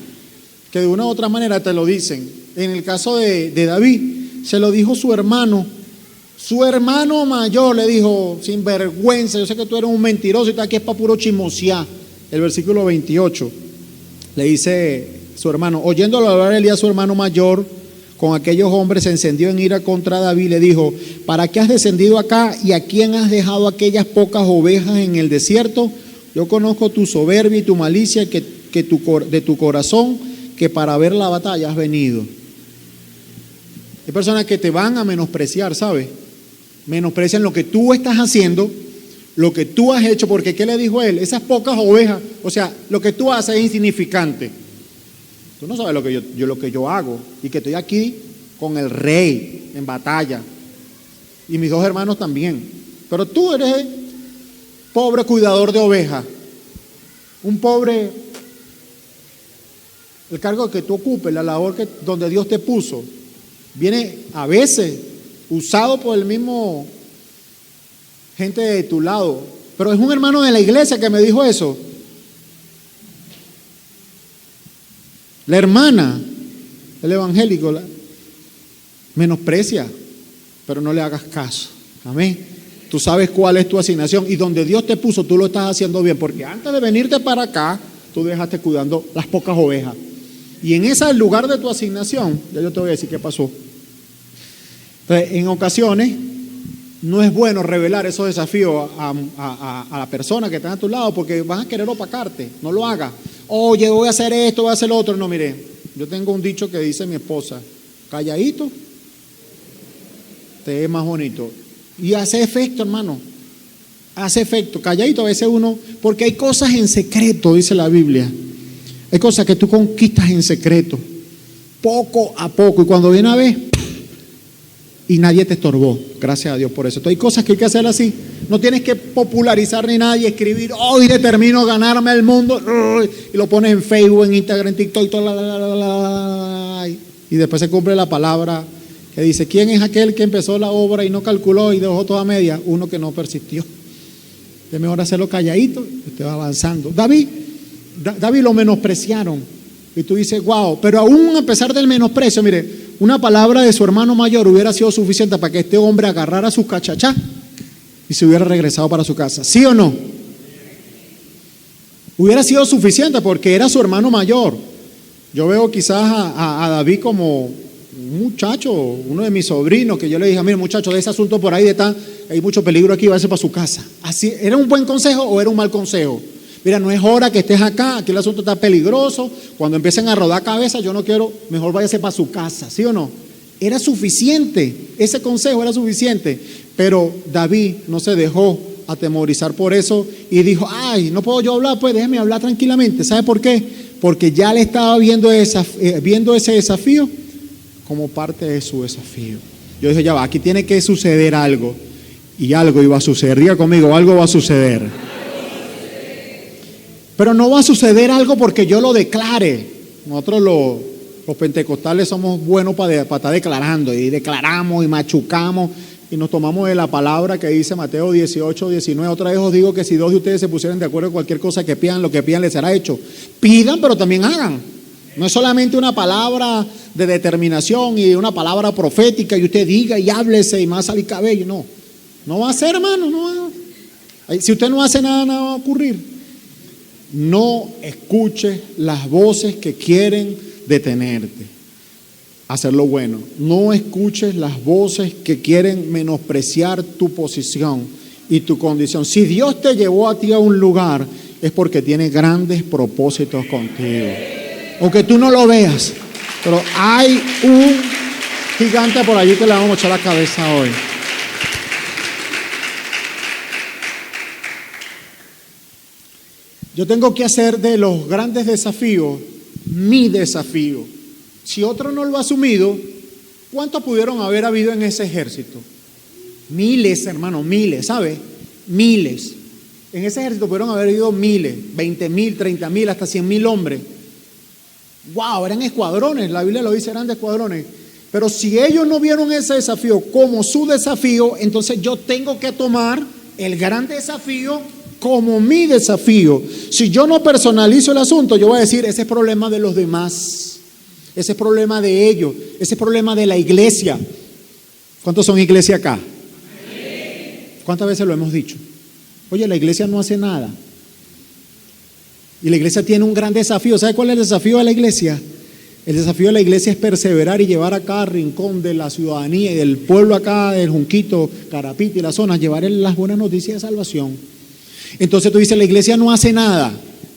que de una u otra manera te lo dicen. En el caso de David, se lo dijo su hermano mayor le dijo, sin vergüenza, yo sé que tú eres un mentiroso y tú aquí es para puro chismosear. El versículo 28 le dice su hermano, oyéndolo hablar Elías, su hermano mayor, con aquellos hombres se encendió en ira contra David, le dijo, ¿para qué has descendido acá y a quién has dejado aquellas pocas ovejas en el desierto? Yo conozco tu soberbia y tu malicia de tu corazón, que para ver la batalla has venido. Hay personas que te van a menospreciar, ¿sabes? Menosprecian lo que tú estás haciendo, lo que tú has hecho, porque ¿qué le dijo él? Esas pocas ovejas, o sea, lo que tú haces es insignificante. Tú no sabes lo que yo hago y que estoy aquí con el rey en batalla y mis dos hermanos también. Pero tú eres pobre cuidador de ovejas, un pobre, el cargo que tú ocupes, la labor donde Dios te puso, viene a veces usado por el mismo gente de tu lado, pero es un hermano de la iglesia que me dijo eso. La hermana, el evangélico, menosprecia, pero no le hagas caso. Amén. Tú sabes cuál es tu asignación y donde Dios te puso, tú lo estás haciendo bien, porque antes de venirte para acá, tú dejaste cuidando las pocas ovejas. Y en ese lugar de tu asignación, ya yo te voy a decir qué pasó. Entonces, en ocasiones, no es bueno revelar esos desafíos a la persona que está a tu lado, porque van a querer opacarte. No lo hagas. Oye, voy a hacer esto, voy a hacer lo otro. No, mire, yo tengo un dicho que dice mi esposa, calladito, te es más bonito. Y hace efecto, hermano. Hace efecto. Calladito a veces uno, porque hay cosas en secreto, dice la Biblia. Hay cosas que tú conquistas en secreto, poco a poco. Y cuando viene a ver, y nadie te estorbó. Gracias a Dios por eso. Entonces hay cosas que hay que hacer así. No tienes que popularizar ni nada y escribir, hoy determino ganarme el mundo, y lo pones en Facebook, en Instagram, en TikTok y todo, y después se cumple la palabra que dice, ¿quién es aquel que empezó la obra y no calculó y dejó toda media? Uno que no persistió. Es mejor hacerlo calladito y usted va avanzando. David lo menospreciaron y tú dices, wow, pero aún a pesar del menosprecio, mire, una palabra de su hermano mayor hubiera sido suficiente para que este hombre agarrara sus cachachás y se hubiera regresado para su casa. ¿Sí o no? Hubiera sido suficiente porque era su hermano mayor. Yo veo quizás a David como un muchacho, uno de mis sobrinos, que yo le dije, mire muchacho, de ese asunto por ahí hay mucho peligro aquí, váyase para su casa. Así, ¿era un buen consejo o era un mal consejo? Mira, no es hora que estés acá, aquí el asunto está peligroso, cuando empiecen a rodar cabeza, yo no quiero, mejor váyase para su casa, ¿sí o no? Era suficiente, ese consejo era suficiente. Pero David no se dejó atemorizar por eso y dijo, ay, no puedo yo hablar, pues déjeme hablar tranquilamente. ¿Sabe por qué? Porque ya le estaba viendo ese desafío como parte de su desafío. Yo dije, ya va, aquí tiene que suceder algo. Y algo iba a suceder. Diga conmigo, algo va a suceder. Pero no va a suceder algo porque yo lo declare. Nosotros los pentecostales somos buenos para estar declarando. Y declaramos y machucamos. Y nos tomamos de la palabra que dice Mateo 18, 19. Otra vez os digo que si dos de ustedes se pusieran de acuerdo en cualquier cosa que pidan, lo que pidan les será hecho. Pidan, pero también hagan. No es solamente una palabra de determinación y una palabra profética y usted diga y háblese y más salir cabello. No, no va a ser, hermano. No va. Si usted no hace nada, nada va a ocurrir. No escuche las voces que quieren detenerte. Hacer lo bueno. No escuches las voces que quieren menospreciar tu posición y tu condición. Si Dios te llevó a ti a un lugar, es porque tiene grandes propósitos contigo. Aunque tú no lo veas, pero hay un gigante por allí que le vamos a echar la cabeza hoy. Yo tengo que hacer de los grandes desafíos mi desafío. Si otro no lo ha asumido, ¿cuántos pudieron haber habido en ese ejército? Miles, hermano, miles, ¿sabe? Miles. En ese ejército pudieron haber habido miles, 20,000, 30,000, hasta 100,000 hombres. ¡Wow! Eran escuadrones, la Biblia lo dice, eran de escuadrones. Pero si ellos no vieron ese desafío como su desafío, entonces yo tengo que tomar el gran desafío como mi desafío. Si yo no personalizo el asunto, yo voy a decir, ese es problema de los demás. Ese es problema de ellos, ese es problema de la iglesia. ¿Cuántos son iglesia acá? ¿Cuántas veces lo hemos dicho? Oye, la iglesia no hace nada. Y la iglesia tiene un gran desafío. ¿Sabe cuál es el desafío de la iglesia? El desafío de la iglesia es perseverar y llevar a cada rincón de la ciudadanía y del pueblo acá, del Junquito, Carapita y la zona, llevar las buenas noticias de salvación. Entonces tú dices, la iglesia no hace nada.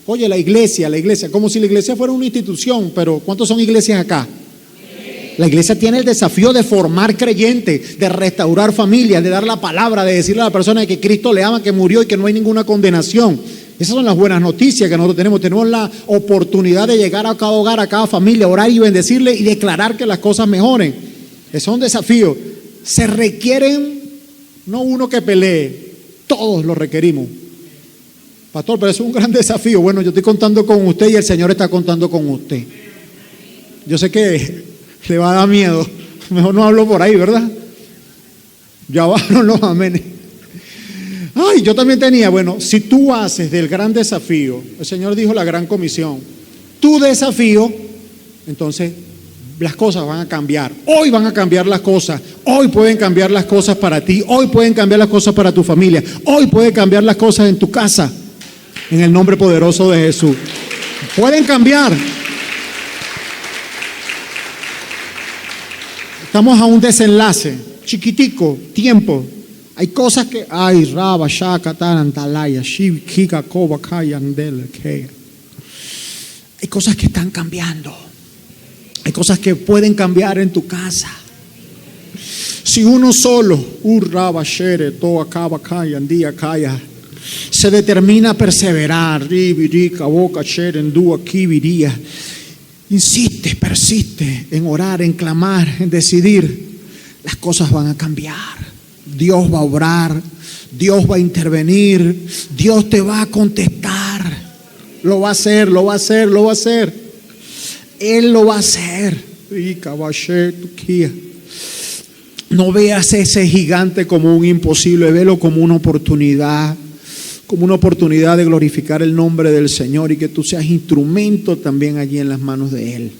Oye, la iglesia, como si la iglesia fuera una institución, pero ¿cuántos son iglesias acá? La iglesia tiene el desafío de formar creyentes, de restaurar familias, de dar la palabra, de decirle a la persona que Cristo le ama, que murió y que no hay ninguna condenación. Esas son las buenas noticias que nosotros tenemos. Tenemos la oportunidad de llegar a cada hogar, a cada familia, orar y bendecirle y declarar que las cosas mejoren. Esos son desafíos. Se requieren, no uno que pelee, todos lo requerimos. Pastor, pero eso es un gran desafío. Bueno, yo estoy contando con usted y el Señor está contando con usted. Yo sé que le va a dar miedo. Mejor no hablo por ahí, ¿verdad? Ya bajaron los amenes. Ay, yo también tenía, bueno, si tú haces del gran desafío, el Señor dijo la gran comisión, tu desafío, entonces las cosas van a cambiar. Hoy van a cambiar las cosas. Hoy pueden cambiar las cosas para ti. Hoy pueden cambiar las cosas para tu familia. Hoy pueden cambiar las cosas en tu casa. En el nombre poderoso de Jesús. Pueden cambiar. Estamos a un desenlace. Chiquitico, tiempo. Hay cosas que... Ay, Raba, Shaka, Tarantalaya, Shiv, Kika, Koba, Kaya, Andele, Kea. Hay cosas que están cambiando. Hay cosas que pueden cambiar en tu casa. Si uno solo, Raba, Shere, Toa, Kaba, Kaya, Andía, Kaya, se determina a perseverar, insiste, persiste en orar, en clamar, en decidir, las cosas van a cambiar. Dios va a obrar, Dios va a intervenir, Dios te va a contestar. Lo va a hacer, lo va a hacer, lo va a hacer. Él lo va a hacer. No veas ese gigante como un imposible, velo como una oportunidad de glorificar el nombre del Señor y que tú seas instrumento también allí en las manos de Él,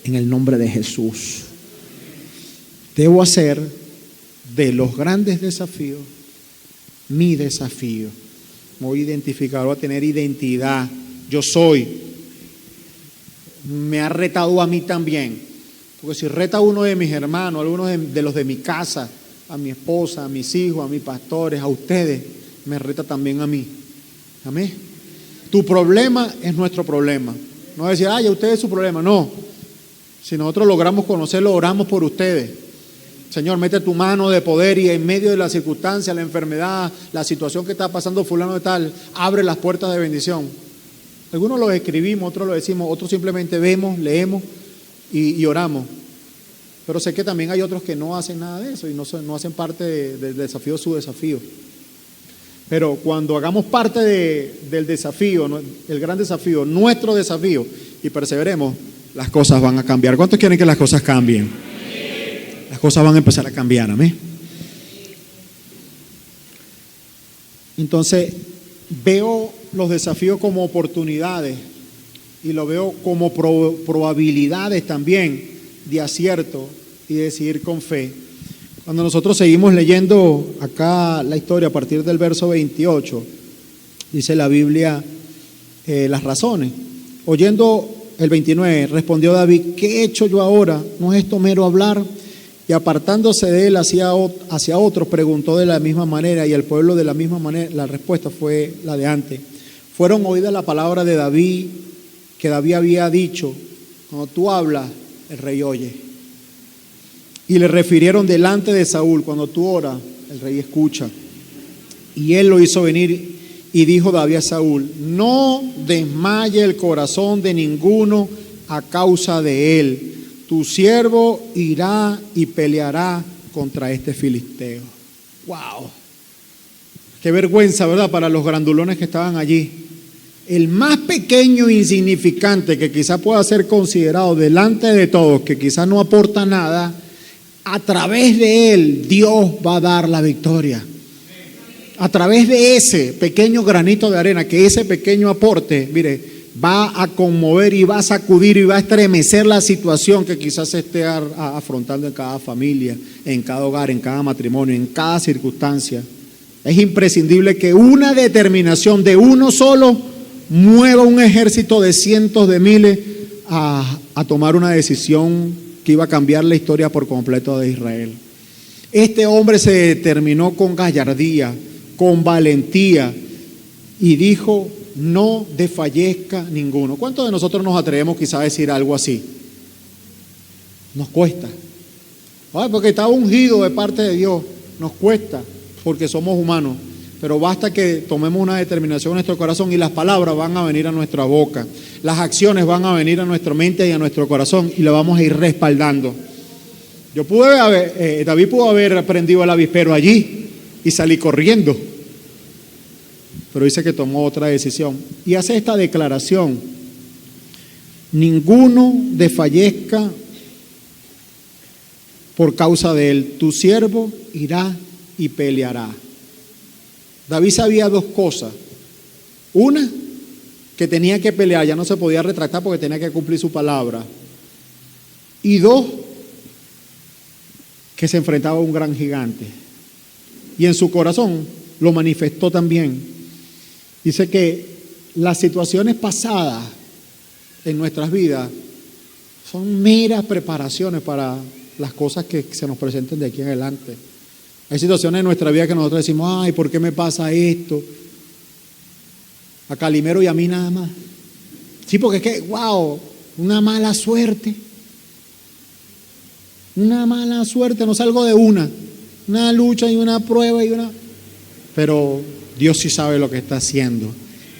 en el nombre de Jesús. Debo hacer de los grandes desafíos mi desafío. Me voy a identificar, voy a tener identidad. Yo soy. Me ha retado a mí también, porque si reta a uno de mis hermanos, a algunos de los de mi casa, a mi esposa, a mis hijos, a mis pastores, a ustedes, me reta también a mí. Amén. Tu problema es nuestro problema. No decir, ay, usted es su problema. No. Si nosotros logramos conocerlo, oramos por ustedes. Señor, mete tu mano de poder y en medio de la circunstancia, la enfermedad, la situación que está pasando fulano de tal, abre las puertas de bendición. Algunos los escribimos, otros lo decimos, otros simplemente vemos, leemos y oramos. Pero sé que también hay otros que no hacen nada de eso y no hacen parte del desafío, su desafío. Pero cuando hagamos parte del desafío, el gran desafío, nuestro desafío, y perseveremos, las cosas van a cambiar. ¿Cuántos quieren que las cosas cambien? Las cosas van a empezar a cambiar, amén. Entonces, veo los desafíos como oportunidades y lo veo como probabilidades también de acierto y de decidir con fe. Cuando nosotros seguimos leyendo acá la historia a partir del verso 28, dice la Biblia las razones. Oyendo el 29, respondió David: ¿qué he hecho yo ahora? ¿No es esto mero hablar? Y apartándose de él hacia otros, preguntó de la misma manera, y el pueblo de la misma manera. La respuesta fue la de antes. Fueron oídas la palabra de David, que David había dicho: cuando tú hablas, el rey oye. Y le refirieron delante de Saúl: cuando tú oras, el rey escucha. Y él lo hizo venir y dijo David a Saúl: no desmaye el corazón de ninguno a causa de él. Tu siervo irá y peleará contra este filisteo. ¡Wow! Qué vergüenza, ¿verdad? Para los grandulones que estaban allí. El más pequeño e insignificante que quizás pueda ser considerado delante de todos, que quizás no aporta nada, a través de él Dios va a dar la victoria. A través de ese pequeño granito de arena, que ese pequeño aporte, mire, va a conmover y va a sacudir y va a estremecer la situación que quizás se esté afrontando en cada familia, en cada hogar, en cada matrimonio, en cada circunstancia. Es imprescindible que una determinación de uno solo mueva un ejército de cientos de miles a tomar una decisión que iba a cambiar la historia por completo de Israel. Este hombre se determinó con gallardía, con valentía, y dijo: no desfallezca ninguno. ¿Cuántos de nosotros nos atrevemos quizás a decir algo así? Nos cuesta. Ay, porque está ungido de parte de Dios. Nos cuesta, porque somos humanos. Pero basta que tomemos una determinación en nuestro corazón y las palabras van a venir a nuestra boca. Las acciones van a venir a nuestra mente y a nuestro corazón y la vamos a ir respaldando. David pudo haber prendido el avispero allí y salí corriendo. Pero dice que tomó otra decisión y hace esta declaración: ninguno desfallezca por causa de él, tu siervo irá y peleará. David sabía dos cosas: una, que tenía que pelear, ya no se podía retractar porque tenía que cumplir su palabra, y dos, que se enfrentaba a un gran gigante, y en su corazón lo manifestó también. Dice que las situaciones pasadas en nuestras vidas son meras preparaciones para las cosas que se nos presenten de aquí en adelante. Hay situaciones en nuestra vida que nosotros decimos: ay, ¿por qué me pasa esto? A Calimero y a mí nada más. Sí, porque es que, wow, una mala suerte. Una mala suerte, no salgo de una lucha y una prueba y una... Pero Dios sí sabe lo que está haciendo.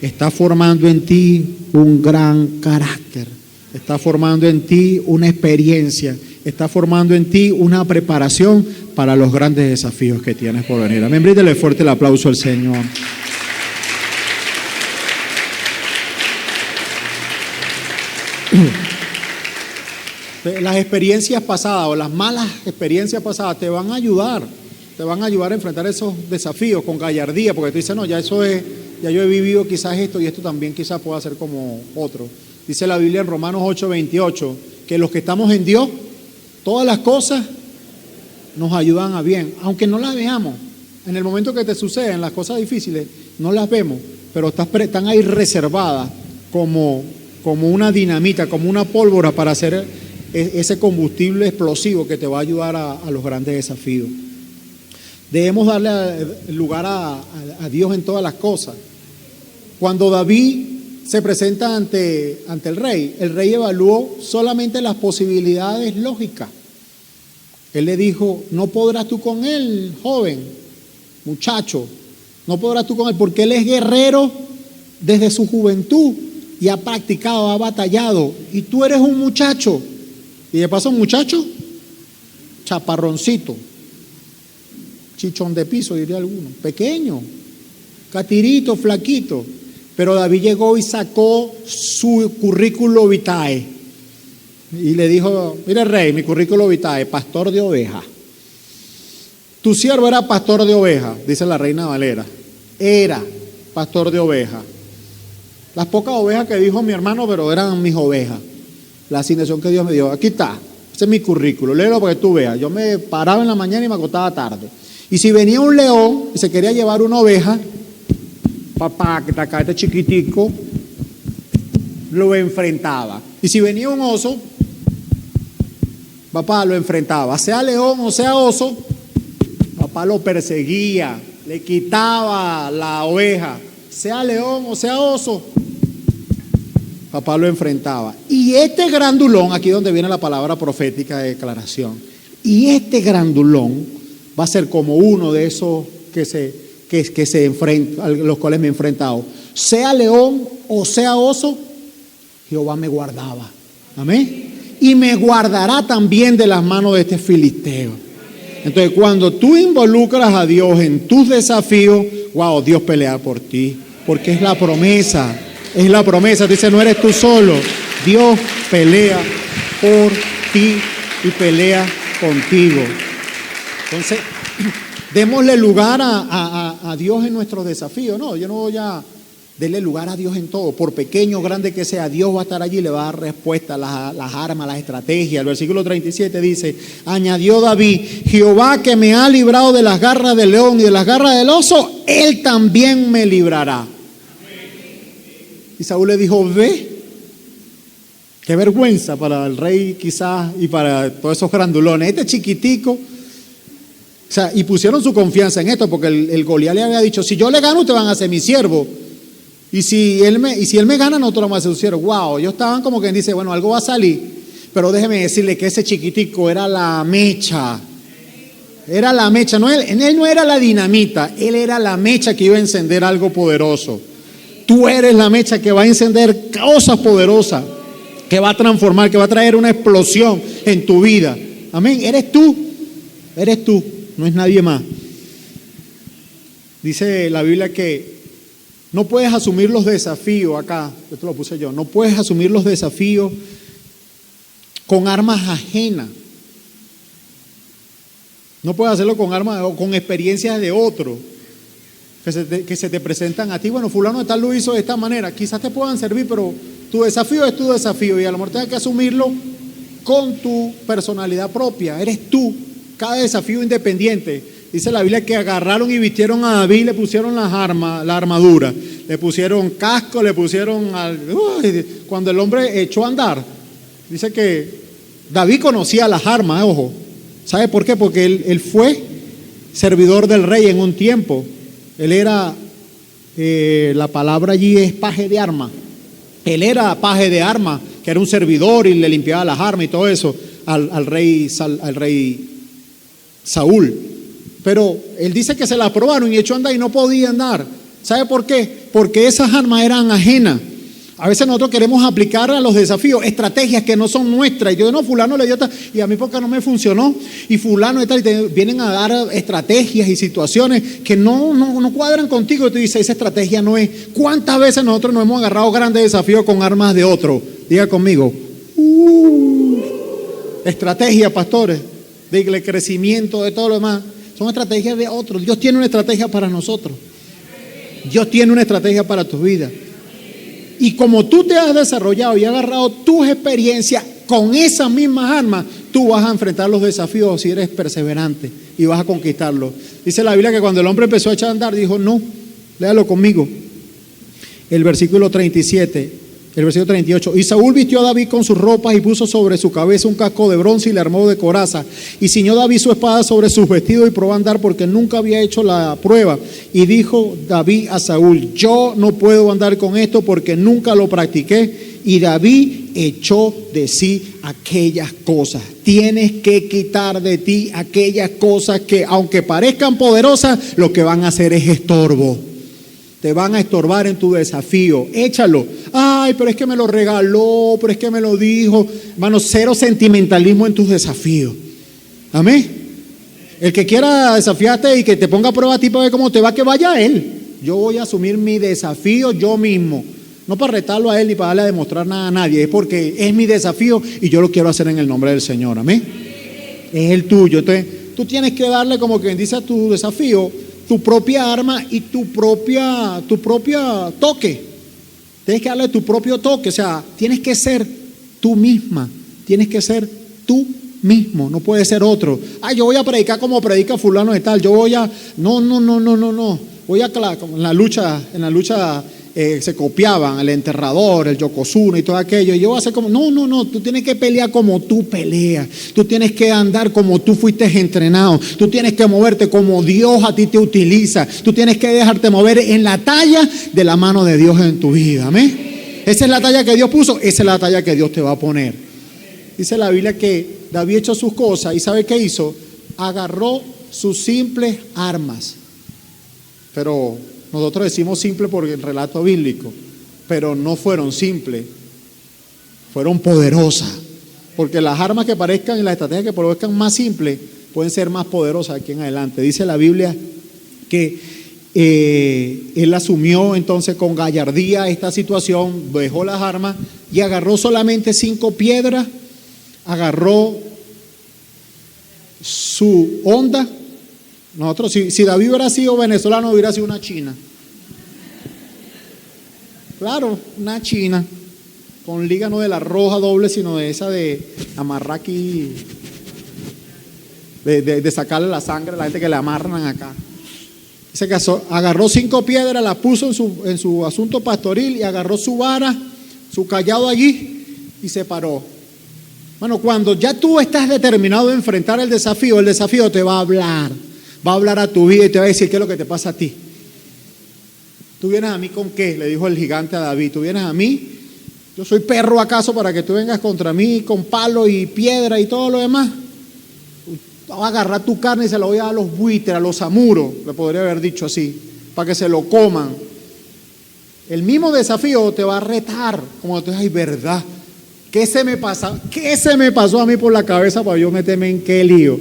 Está formando en ti un gran carácter. Está formando en ti una experiencia. Está formando en ti una preparación para los grandes desafíos que tienes por venir. Amén. Bríndele fuerte el aplauso al Señor. Las experiencias pasadas o las malas experiencias pasadas te van a ayudar a enfrentar esos desafíos con gallardía, porque tú dices: no, ya yo he vivido quizás esto y esto también quizás pueda ser como otro. Dice la Biblia en Romanos 8:28 que los que estamos en Dios, todas las cosas nos ayudan a bien, aunque no las veamos. En el momento que te suceden las cosas difíciles, no las vemos, pero están ahí reservadas como una dinamita, como una pólvora para hacer ese combustible explosivo que te va a ayudar a los grandes desafíos. Debemos darle lugar a Dios en todas las cosas. Cuando David se presenta ante el rey evaluó solamente las posibilidades lógicas. Él le dijo, no podrás tú con él, joven, muchacho, no podrás tú con él, porque él es guerrero desde su juventud y ha practicado, ha batallado, y tú eres un muchacho, y de paso muchacho, chaparroncito, chichón de piso diría alguno, pequeño, catirito, flaquito. Pero David llegó y sacó su currículo vitae y le dijo, mire rey, mi currículo vitae, pastor de ovejas. Tu siervo era pastor de ovejas, dice la Reina Valera, era pastor de ovejas. Las pocas ovejas que dijo mi hermano, pero eran mis ovejas. La asignación que Dios me dio, aquí está, ese es mi currículo, léelo para que tú veas. Yo me paraba en la mañana y me acostaba tarde. Y si venía un león y se quería llevar una oveja, papá, que está acá, este chiquitico, lo enfrentaba. Y si venía un oso, papá lo enfrentaba. Sea león o sea oso, papá lo perseguía, le quitaba la oveja. Sea león o sea oso, papá lo enfrentaba. Y este grandulón, aquí donde viene la palabra profética de declaración, y este grandulón va a ser como uno de esos que se enfrenta, a los cuales me he enfrentado. Sea león o sea oso, Jehová me guardaba. Amén. Y me guardará también de las manos de este filisteo. Entonces, cuando tú involucras a Dios en tus desafíos, wow, Dios pelea por ti, porque es la promesa. Es la promesa. Dice, no eres tú solo. Dios pelea por ti y pelea contigo. Entonces, démosle lugar a Dios en nuestros desafíos. No, yo no voy a darle lugar a Dios en todo. Por pequeño o grande que sea, Dios va a estar allí y le va a dar respuesta, las armas, las estrategias. El versículo 37 dice, añadió David, Jehová que me ha librado de las garras del león y de las garras del oso, Él también me librará. Y Saúl le dijo, ve. Qué vergüenza para el rey quizás y para todos esos grandulones. Este chiquitico, o sea, y pusieron su confianza en esto porque el Goliat le había dicho, si yo le gano, ustedes van a ser mi siervo. Y si él me gana, nosotros vamos a ser su siervo. Wow, ellos estaban como quien dice, bueno, algo va a salir. Pero déjeme decirle que ese chiquitico era la mecha. Era la mecha. No, él no era la dinamita, él era la mecha que iba a encender algo poderoso. Tú eres la mecha que va a encender cosas poderosas, que va a transformar, que va a traer una explosión en tu vida. Amén. Eres tú, no es nadie más. Dice la Biblia que no puedes asumir los desafíos acá, esto lo puse yo, no puedes asumir los desafíos con armas ajenas. No puedes hacerlo con armas o con experiencias de otro que se te presentan a ti. Bueno, fulano de tal lo hizo de esta manera, quizás te puedan servir, pero tu desafío es tu desafío y a lo mejor tienes que asumirlo con tu personalidad propia. Eres tú, cada desafío independiente. Dice la Biblia que agarraron y vistieron a David, le pusieron las armas, la armadura, le pusieron casco, le pusieron cuando el hombre echó a andar. Dice que David conocía las armas, ojo. ¿Sabe por qué? Porque él fue servidor del rey en un tiempo. Él era, la palabra allí es paje de armas. Él era paje de armas, que era un servidor y le limpiaba las armas y todo eso al rey Saúl. Pero él dice que se la probaron y echó a andar y no podía andar. ¿Sabe por qué? Porque esas armas eran ajenas. A veces nosotros queremos aplicar a los desafíos estrategias que no son nuestras. Y yo no, fulano le dio tal, y a mí porque no me funcionó. Y fulano y tal, y te vienen a dar estrategias y situaciones que no cuadran contigo. Y tú dices, esa estrategia no es. ¿Cuántas veces nosotros nos hemos agarrado grandes desafíos con armas de otro? Diga conmigo. Estrategia, pastores, de crecimiento, de todo lo demás. Son estrategias de otros. Dios tiene una estrategia para nosotros. Dios tiene una estrategia para tu vida. Y como tú te has desarrollado y agarrado tus experiencias con esas mismas armas, tú vas a enfrentar los desafíos si eres perseverante y vas a conquistarlos. Dice la Biblia que cuando el hombre empezó a echar a andar, dijo, no, léalo conmigo. El versículo 37, El versículo 38. Y Saúl vistió a David con sus ropas y puso sobre su cabeza un casco de bronce y le armó de coraza. Y ciñó David su espada sobre sus vestidos y probó a andar porque nunca había hecho la prueba. Y dijo David a Saúl: yo no puedo andar con esto porque nunca lo practiqué. Y David echó de sí aquellas cosas. Tienes que quitar de ti aquellas cosas que, aunque parezcan poderosas, lo que van a hacer es estorbo. Te van a estorbar en tu desafío. Échalo. Ay, pero es que me lo regaló, pero es que me lo dijo. Hermano, cero sentimentalismo en tus desafíos. Amén. El que quiera desafiarte y que te ponga a prueba a ti para ver cómo te va, que vaya a él. Yo voy a asumir mi desafío yo mismo. No para retarlo a él ni para darle a demostrar nada a nadie. Es porque es mi desafío y yo lo quiero hacer en el nombre del Señor. Amén. Es el tuyo. Entonces, tú tienes que darle, como quien dice, a tu desafío tu propia arma y tu propia toque. Tienes que darle tu propio toque. O sea, tienes que ser tú misma. Tienes que ser tú mismo. No puede ser otro. Yo voy a predicar como predica fulano de tal. Yo voy a... No. Voy a... En la lucha se copiaban el enterrador, el yokozuna y todo aquello. Y yo voy a hacer como... No. Tú tienes que pelear como tú peleas. Tú tienes que andar como tú fuiste entrenado. Tú tienes que moverte como Dios a ti te utiliza. Tú tienes que dejarte mover en la talla de la mano de Dios en tu vida. Amén. Esa es la talla que Dios puso. Esa es la talla que Dios te va a poner. Dice la Biblia que David echó sus cosas y ¿sabe qué hizo? Agarró sus simples armas. Pero nosotros decimos simple porque el relato bíblico, pero no fueron simples, fueron poderosas. Porque las armas que parezcan y las estrategias que parezcan más simples pueden ser más poderosas aquí en adelante. Dice la Biblia que él asumió entonces con gallardía esta situación, dejó las armas y agarró solamente 5 piedras, agarró su honda. Nosotros, si David hubiera sido venezolano, hubiera sido una china. Claro, una china, con liga no de la roja doble, sino de esa de amarrar aquí, de sacarle la sangre a la gente que le amarran acá. Ese caso, agarró 5 piedras, las puso en su asunto pastoril y agarró su vara, su callado allí y se paró. Bueno, cuando ya tú estás determinado a enfrentar el desafío te va a hablar. Va a hablar a tu vida y te va a decir qué es lo que te pasa a ti. ¿Tú vienes a mí con qué? Le dijo el gigante a David. ¿Tú vienes a mí? ¿Yo soy perro acaso para que tú vengas contra mí con palo y piedra y todo lo demás? Voy a agarrar tu carne y se la voy a dar a los buitres, a los amuros, le podría haber dicho así, para que se lo coman. El mismo desafío te va a retar, como tú dices, ay, verdad, ¿qué se me pasó a mí por la cabeza para yo meterme en qué lío?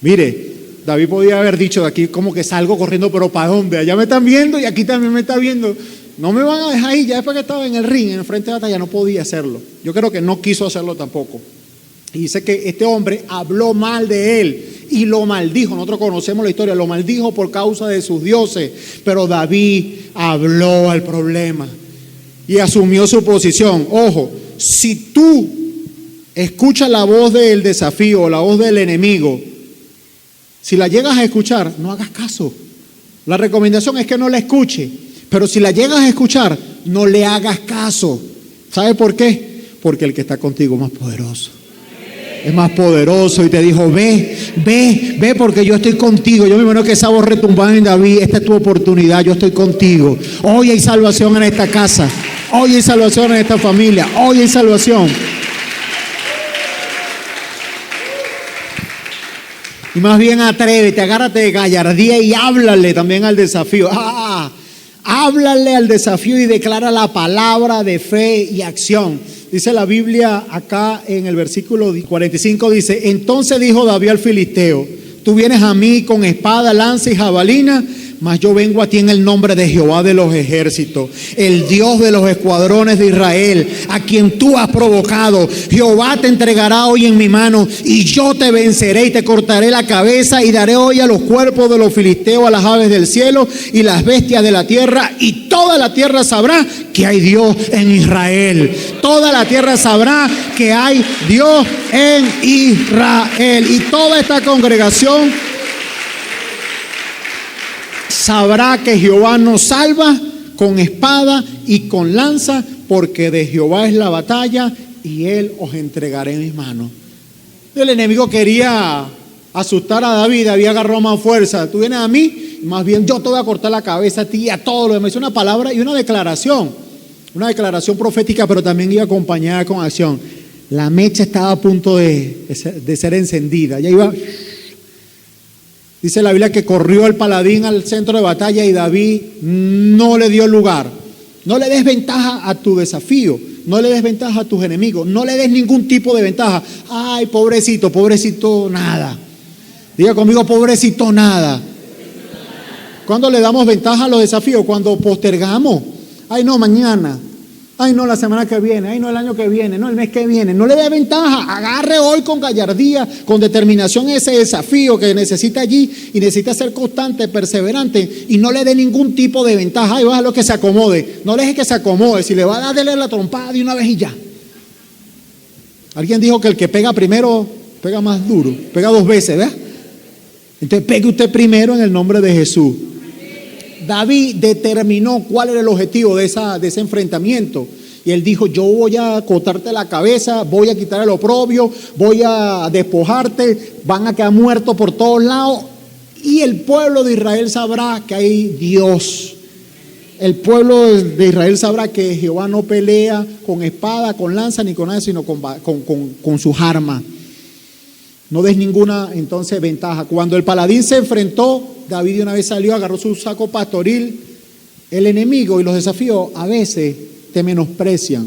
Mire, David podía haber dicho de aquí como que salgo corriendo, pero ¿para dónde? Allá me están viendo y aquí también me está viendo. No me van a dejar ahí. Ya después que estaba en el ring, en el frente de batalla, no podía hacerlo. Yo creo que no quiso hacerlo tampoco. Y dice que este hombre habló mal de él y lo maldijo. Nosotros conocemos la historia, lo maldijo por causa de sus dioses. Pero David habló al problema y asumió su posición. Ojo, si tú escuchas la voz del desafío, la voz del enemigo, si la llegas a escuchar, no hagas caso. La recomendación es que no la escuche. Pero si la llegas a escuchar, no le hagas caso. ¿Sabe por qué? Porque el que está contigo es más poderoso. Es más poderoso y te dijo, ve porque yo estoy contigo. Yo me imagino que esa voz retumbaba en David. Esta es tu oportunidad, yo estoy contigo. Hoy hay salvación en esta casa. Hoy hay salvación en esta familia. Hoy hay salvación. Y más bien atrévete, agárrate de gallardía y háblale también al desafío. Háblale al desafío y declara la palabra de fe y acción. Dice la Biblia acá en el versículo 45, dice: entonces dijo David al filisteo, tú vienes a mí con espada, lanza y jabalina, mas yo vengo a ti en el nombre de Jehová de los ejércitos, el Dios de los escuadrones de Israel, a quien tú has provocado. Jehová te entregará hoy en mi mano y yo te venceré y te cortaré la cabeza y daré hoy a los cuerpos de los filisteos, a las aves del cielo y las bestias de la tierra, y toda la tierra sabrá que hay Dios en Israel. Toda la tierra sabrá que hay Dios en Israel. Y toda esta congregación sabrá que Jehová nos salva con espada y con lanza, porque de Jehová es la batalla y Él os entregará en mis manos. El enemigo quería asustar a David, David agarró más fuerza. Tú vienes a mí, más bien yo te voy a cortar la cabeza a ti y a todos los demás. Es una palabra y una declaración profética, pero también iba acompañada con acción. La mecha estaba a punto de ser encendida. Ya iba. Dice la Biblia que corrió el paladín al centro de batalla y David no le dio lugar. No le des ventaja a tu desafío, no le des ventaja a tus enemigos, no le des ningún tipo de ventaja. Ay, pobrecito, nada. Diga conmigo, pobrecito, nada. ¿Cuándo le damos ventaja a los desafíos? Cuando postergamos. Ay, no, mañana. Ay, no, la semana que viene. Ay, no, el año que viene. No, el mes que viene. No le dé ventaja. Agarre hoy con gallardía, con determinación ese desafío que necesita allí y necesita ser constante, perseverante y no le dé ningún tipo de ventaja. Ay, bájalo que se acomode. No le deje que se acomode. Si le va a dar, dele la trompada de una vez y ya. Alguien dijo que el que pega primero pega más duro. Pega 2 veces, ¿verdad? Entonces pegue usted primero en el nombre de Jesús. David determinó cuál era el objetivo de ese enfrentamiento. Y él dijo, yo voy a cortarte la cabeza, voy a quitar el oprobio, voy a despojarte, van a quedar muertos por todos lados. Y el pueblo de Israel sabrá que hay Dios. El pueblo de Israel sabrá que Jehová no pelea con espada, con lanza, ni con nada, sino con sus armas. No des ninguna entonces ventaja. Cuando el paladín se enfrentó, David de una vez salió, agarró su saco pastoril. El enemigo y los desafíos a veces te menosprecian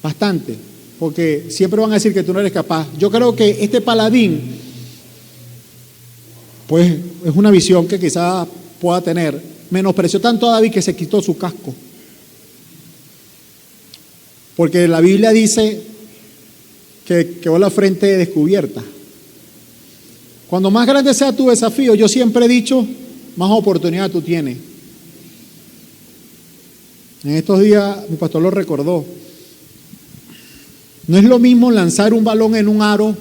bastante, porque siempre van a decir que tú no eres capaz. Yo creo que este paladín, pues es una visión que quizás pueda tener, menospreció tanto a David que se quitó su casco. Porque la Biblia dice que quedó la frente descubierta. Cuando más grande sea tu desafío, yo siempre he dicho, más oportunidad tú tienes. En estos días mi pastor lo recordó. No es lo mismo lanzar un balón en un aro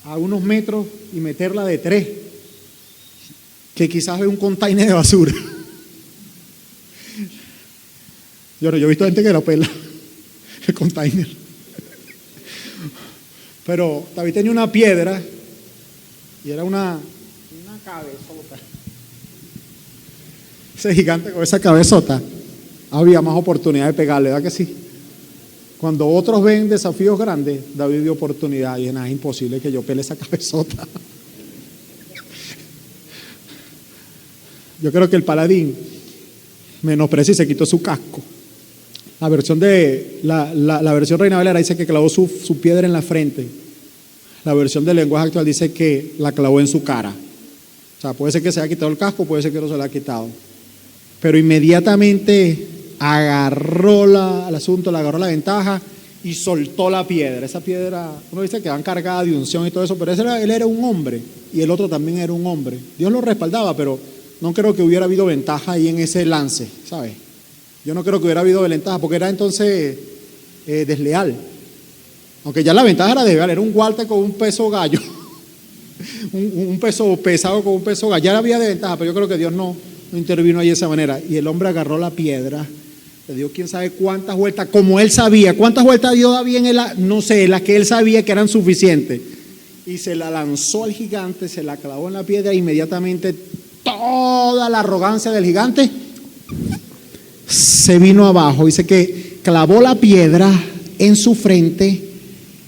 a unos metros y meterla de 3 que quizás de un container de basura. Yo he visto gente que lo pela el container. Pero David tenía una piedra y era una cabezota. Ese gigante con esa cabezota, había más oportunidad de pegarle, ¿verdad que sí? Cuando otros ven desafíos grandes, David vio oportunidad y nada, es imposible que yo pele esa cabezota. Yo creo que el paladín menospreció y se quitó su casco. La versión Reina Valera dice que clavó su piedra en la frente. La versión del lenguaje actual dice que la clavó en su cara. O sea, puede ser que se haya quitado el casco, puede ser que no se lo haya quitado. Pero inmediatamente agarró el asunto, le agarró la ventaja y soltó la piedra. Esa piedra, uno dice que van cargada de unción y todo eso, pero él era un hombre y el otro también era un hombre. Dios lo respaldaba, pero no creo que hubiera habido ventaja ahí en ese lance, ¿sabes? Yo no creo que hubiera habido ventaja, porque era entonces desleal. Aunque ya la ventaja era desleal, era un guante con un peso gallo, un peso pesado con un peso gallo. Ya había de ventaja, pero yo creo que Dios no intervino ahí de esa manera. Y el hombre agarró la piedra, le dio quién sabe cuántas vueltas, como él sabía. ¿Cuántas vueltas dio David en él? No sé, las que él sabía que eran suficientes. Y se la lanzó al gigante, se la clavó en la piedra e inmediatamente toda la arrogancia del gigante se vino abajo. Dice que clavó la piedra en su frente,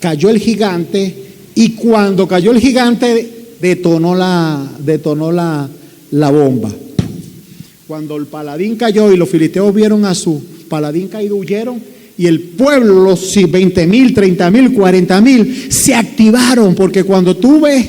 cayó el gigante y cuando cayó el gigante detonó la bomba. Cuando el paladín cayó y los filisteos vieron a su paladín caído, huyeron y el pueblo, los 20,000, 30,000, 40,000 se activaron, porque cuando tú ves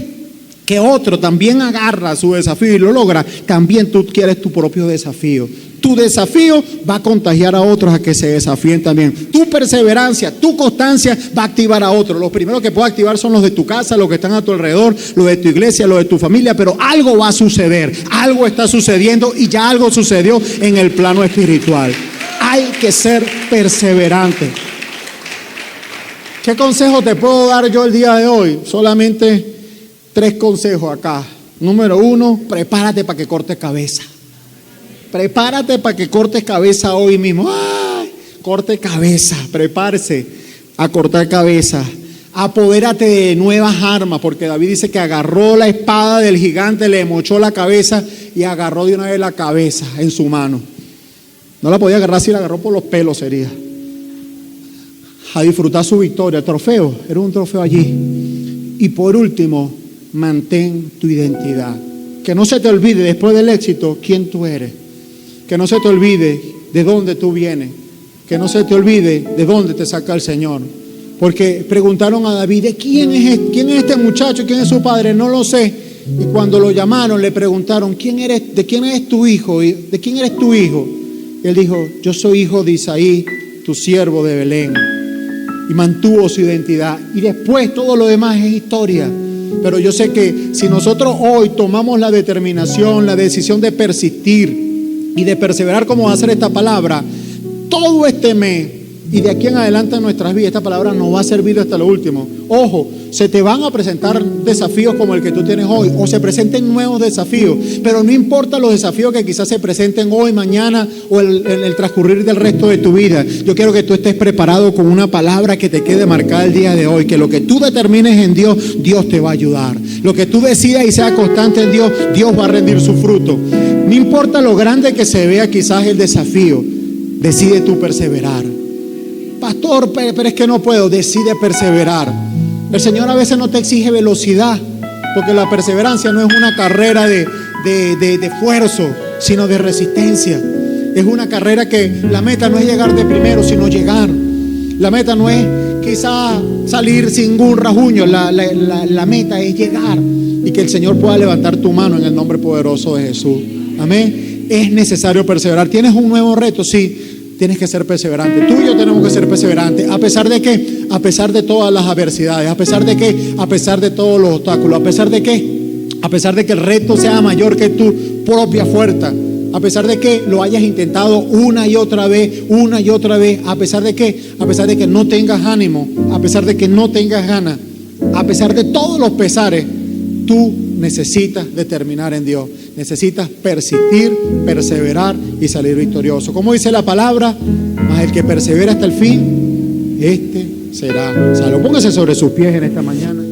que otro también agarra su desafío y lo logra, también tú quieres tu propio desafío. Tu desafío va a contagiar a otros a que se desafíen también. Tu perseverancia, tu constancia va a activar a otros. Los primeros que puedo activar son los de tu casa, los que están a tu alrededor, los de tu iglesia, los de tu familia, pero algo va a suceder, algo está sucediendo y ya algo sucedió en el plano espiritual. Hay que ser perseverante. ¿Qué consejo te puedo dar yo el día de hoy? Solamente 3 consejos acá. Número 1, prepárate para que cortes cabeza. Prepárate para que cortes cabeza hoy mismo. ¡Ah! corte cabeza, prepárese a cortar cabeza. Apodérate de nuevas armas, porque David dice que agarró la espada del gigante, le mochó la cabeza y agarró de una vez la cabeza en su mano. No la podía agarrar, si la agarró por los pelos sería. A disfrutar su victoria. El trofeo, era un trofeo allí. Y por último, mantén tu identidad. Que no se te olvide después del éxito quién tú eres. Que no se te olvide de dónde tú vienes. Que no se te olvide de dónde te saca el Señor. Porque preguntaron a David, ¿quién es este muchacho? ¿Quién es su padre? No lo sé. Y cuando lo llamaron le preguntaron, ¿de quién es tu hijo? ¿De quién eres tu hijo? Y él dijo, yo soy hijo de Isaí, tu siervo de Belén. Y mantuvo su identidad. Y después todo lo demás es historia. Pero yo sé que si nosotros hoy tomamos la determinación, la decisión de persistir y de perseverar, como va a ser esta palabra, todo este mes y de aquí en adelante en nuestras vidas, esta palabra nos va a servir hasta lo último. Ojo, se te van a presentar desafíos como el que tú tienes hoy, o se presenten nuevos desafíos, pero no importa los desafíos que quizás se presenten hoy, mañana o en el transcurrir del resto de tu vida. Yo quiero que tú estés preparado con una palabra que te quede marcada el día de hoy, que lo que tú determines en Dios, Dios te va a ayudar. Lo que tú decidas y sea constante en Dios, Dios va a rendir su fruto. No importa lo grande que se vea quizás el desafío, decide tú perseverar. Pastor, pero es que no puedo. Decide perseverar. El Señor a veces no te exige velocidad, porque la perseverancia no es una carrera de esfuerzo, sino de resistencia. Es una carrera que la meta no es llegar de primero, sino llegar. La meta no es quizá salir sin ningún rajuño. La meta es llegar y que el Señor pueda levantar tu mano en el nombre poderoso de Jesús. Amén. Es necesario perseverar. ¿Tienes un nuevo reto? Sí. Tienes que ser perseverante. Tú y yo tenemos que ser perseverantes. ¿A pesar de qué? A pesar de todas las adversidades. ¿A pesar de qué? A pesar de todos los obstáculos. ¿A pesar de qué? A pesar de que el reto sea mayor que tu propia fuerza. A pesar de que lo hayas intentado una y otra vez. A pesar de qué? A pesar de que no tengas ánimo. A pesar de que no tengas ganas. A pesar de todos los pesares. Tú necesitas determinar en Dios. Necesitas persistir, perseverar y salir victorioso. Como dice la palabra, mas el que persevera hasta el fin, este será salvo. Póngase sobre sus pies en esta mañana.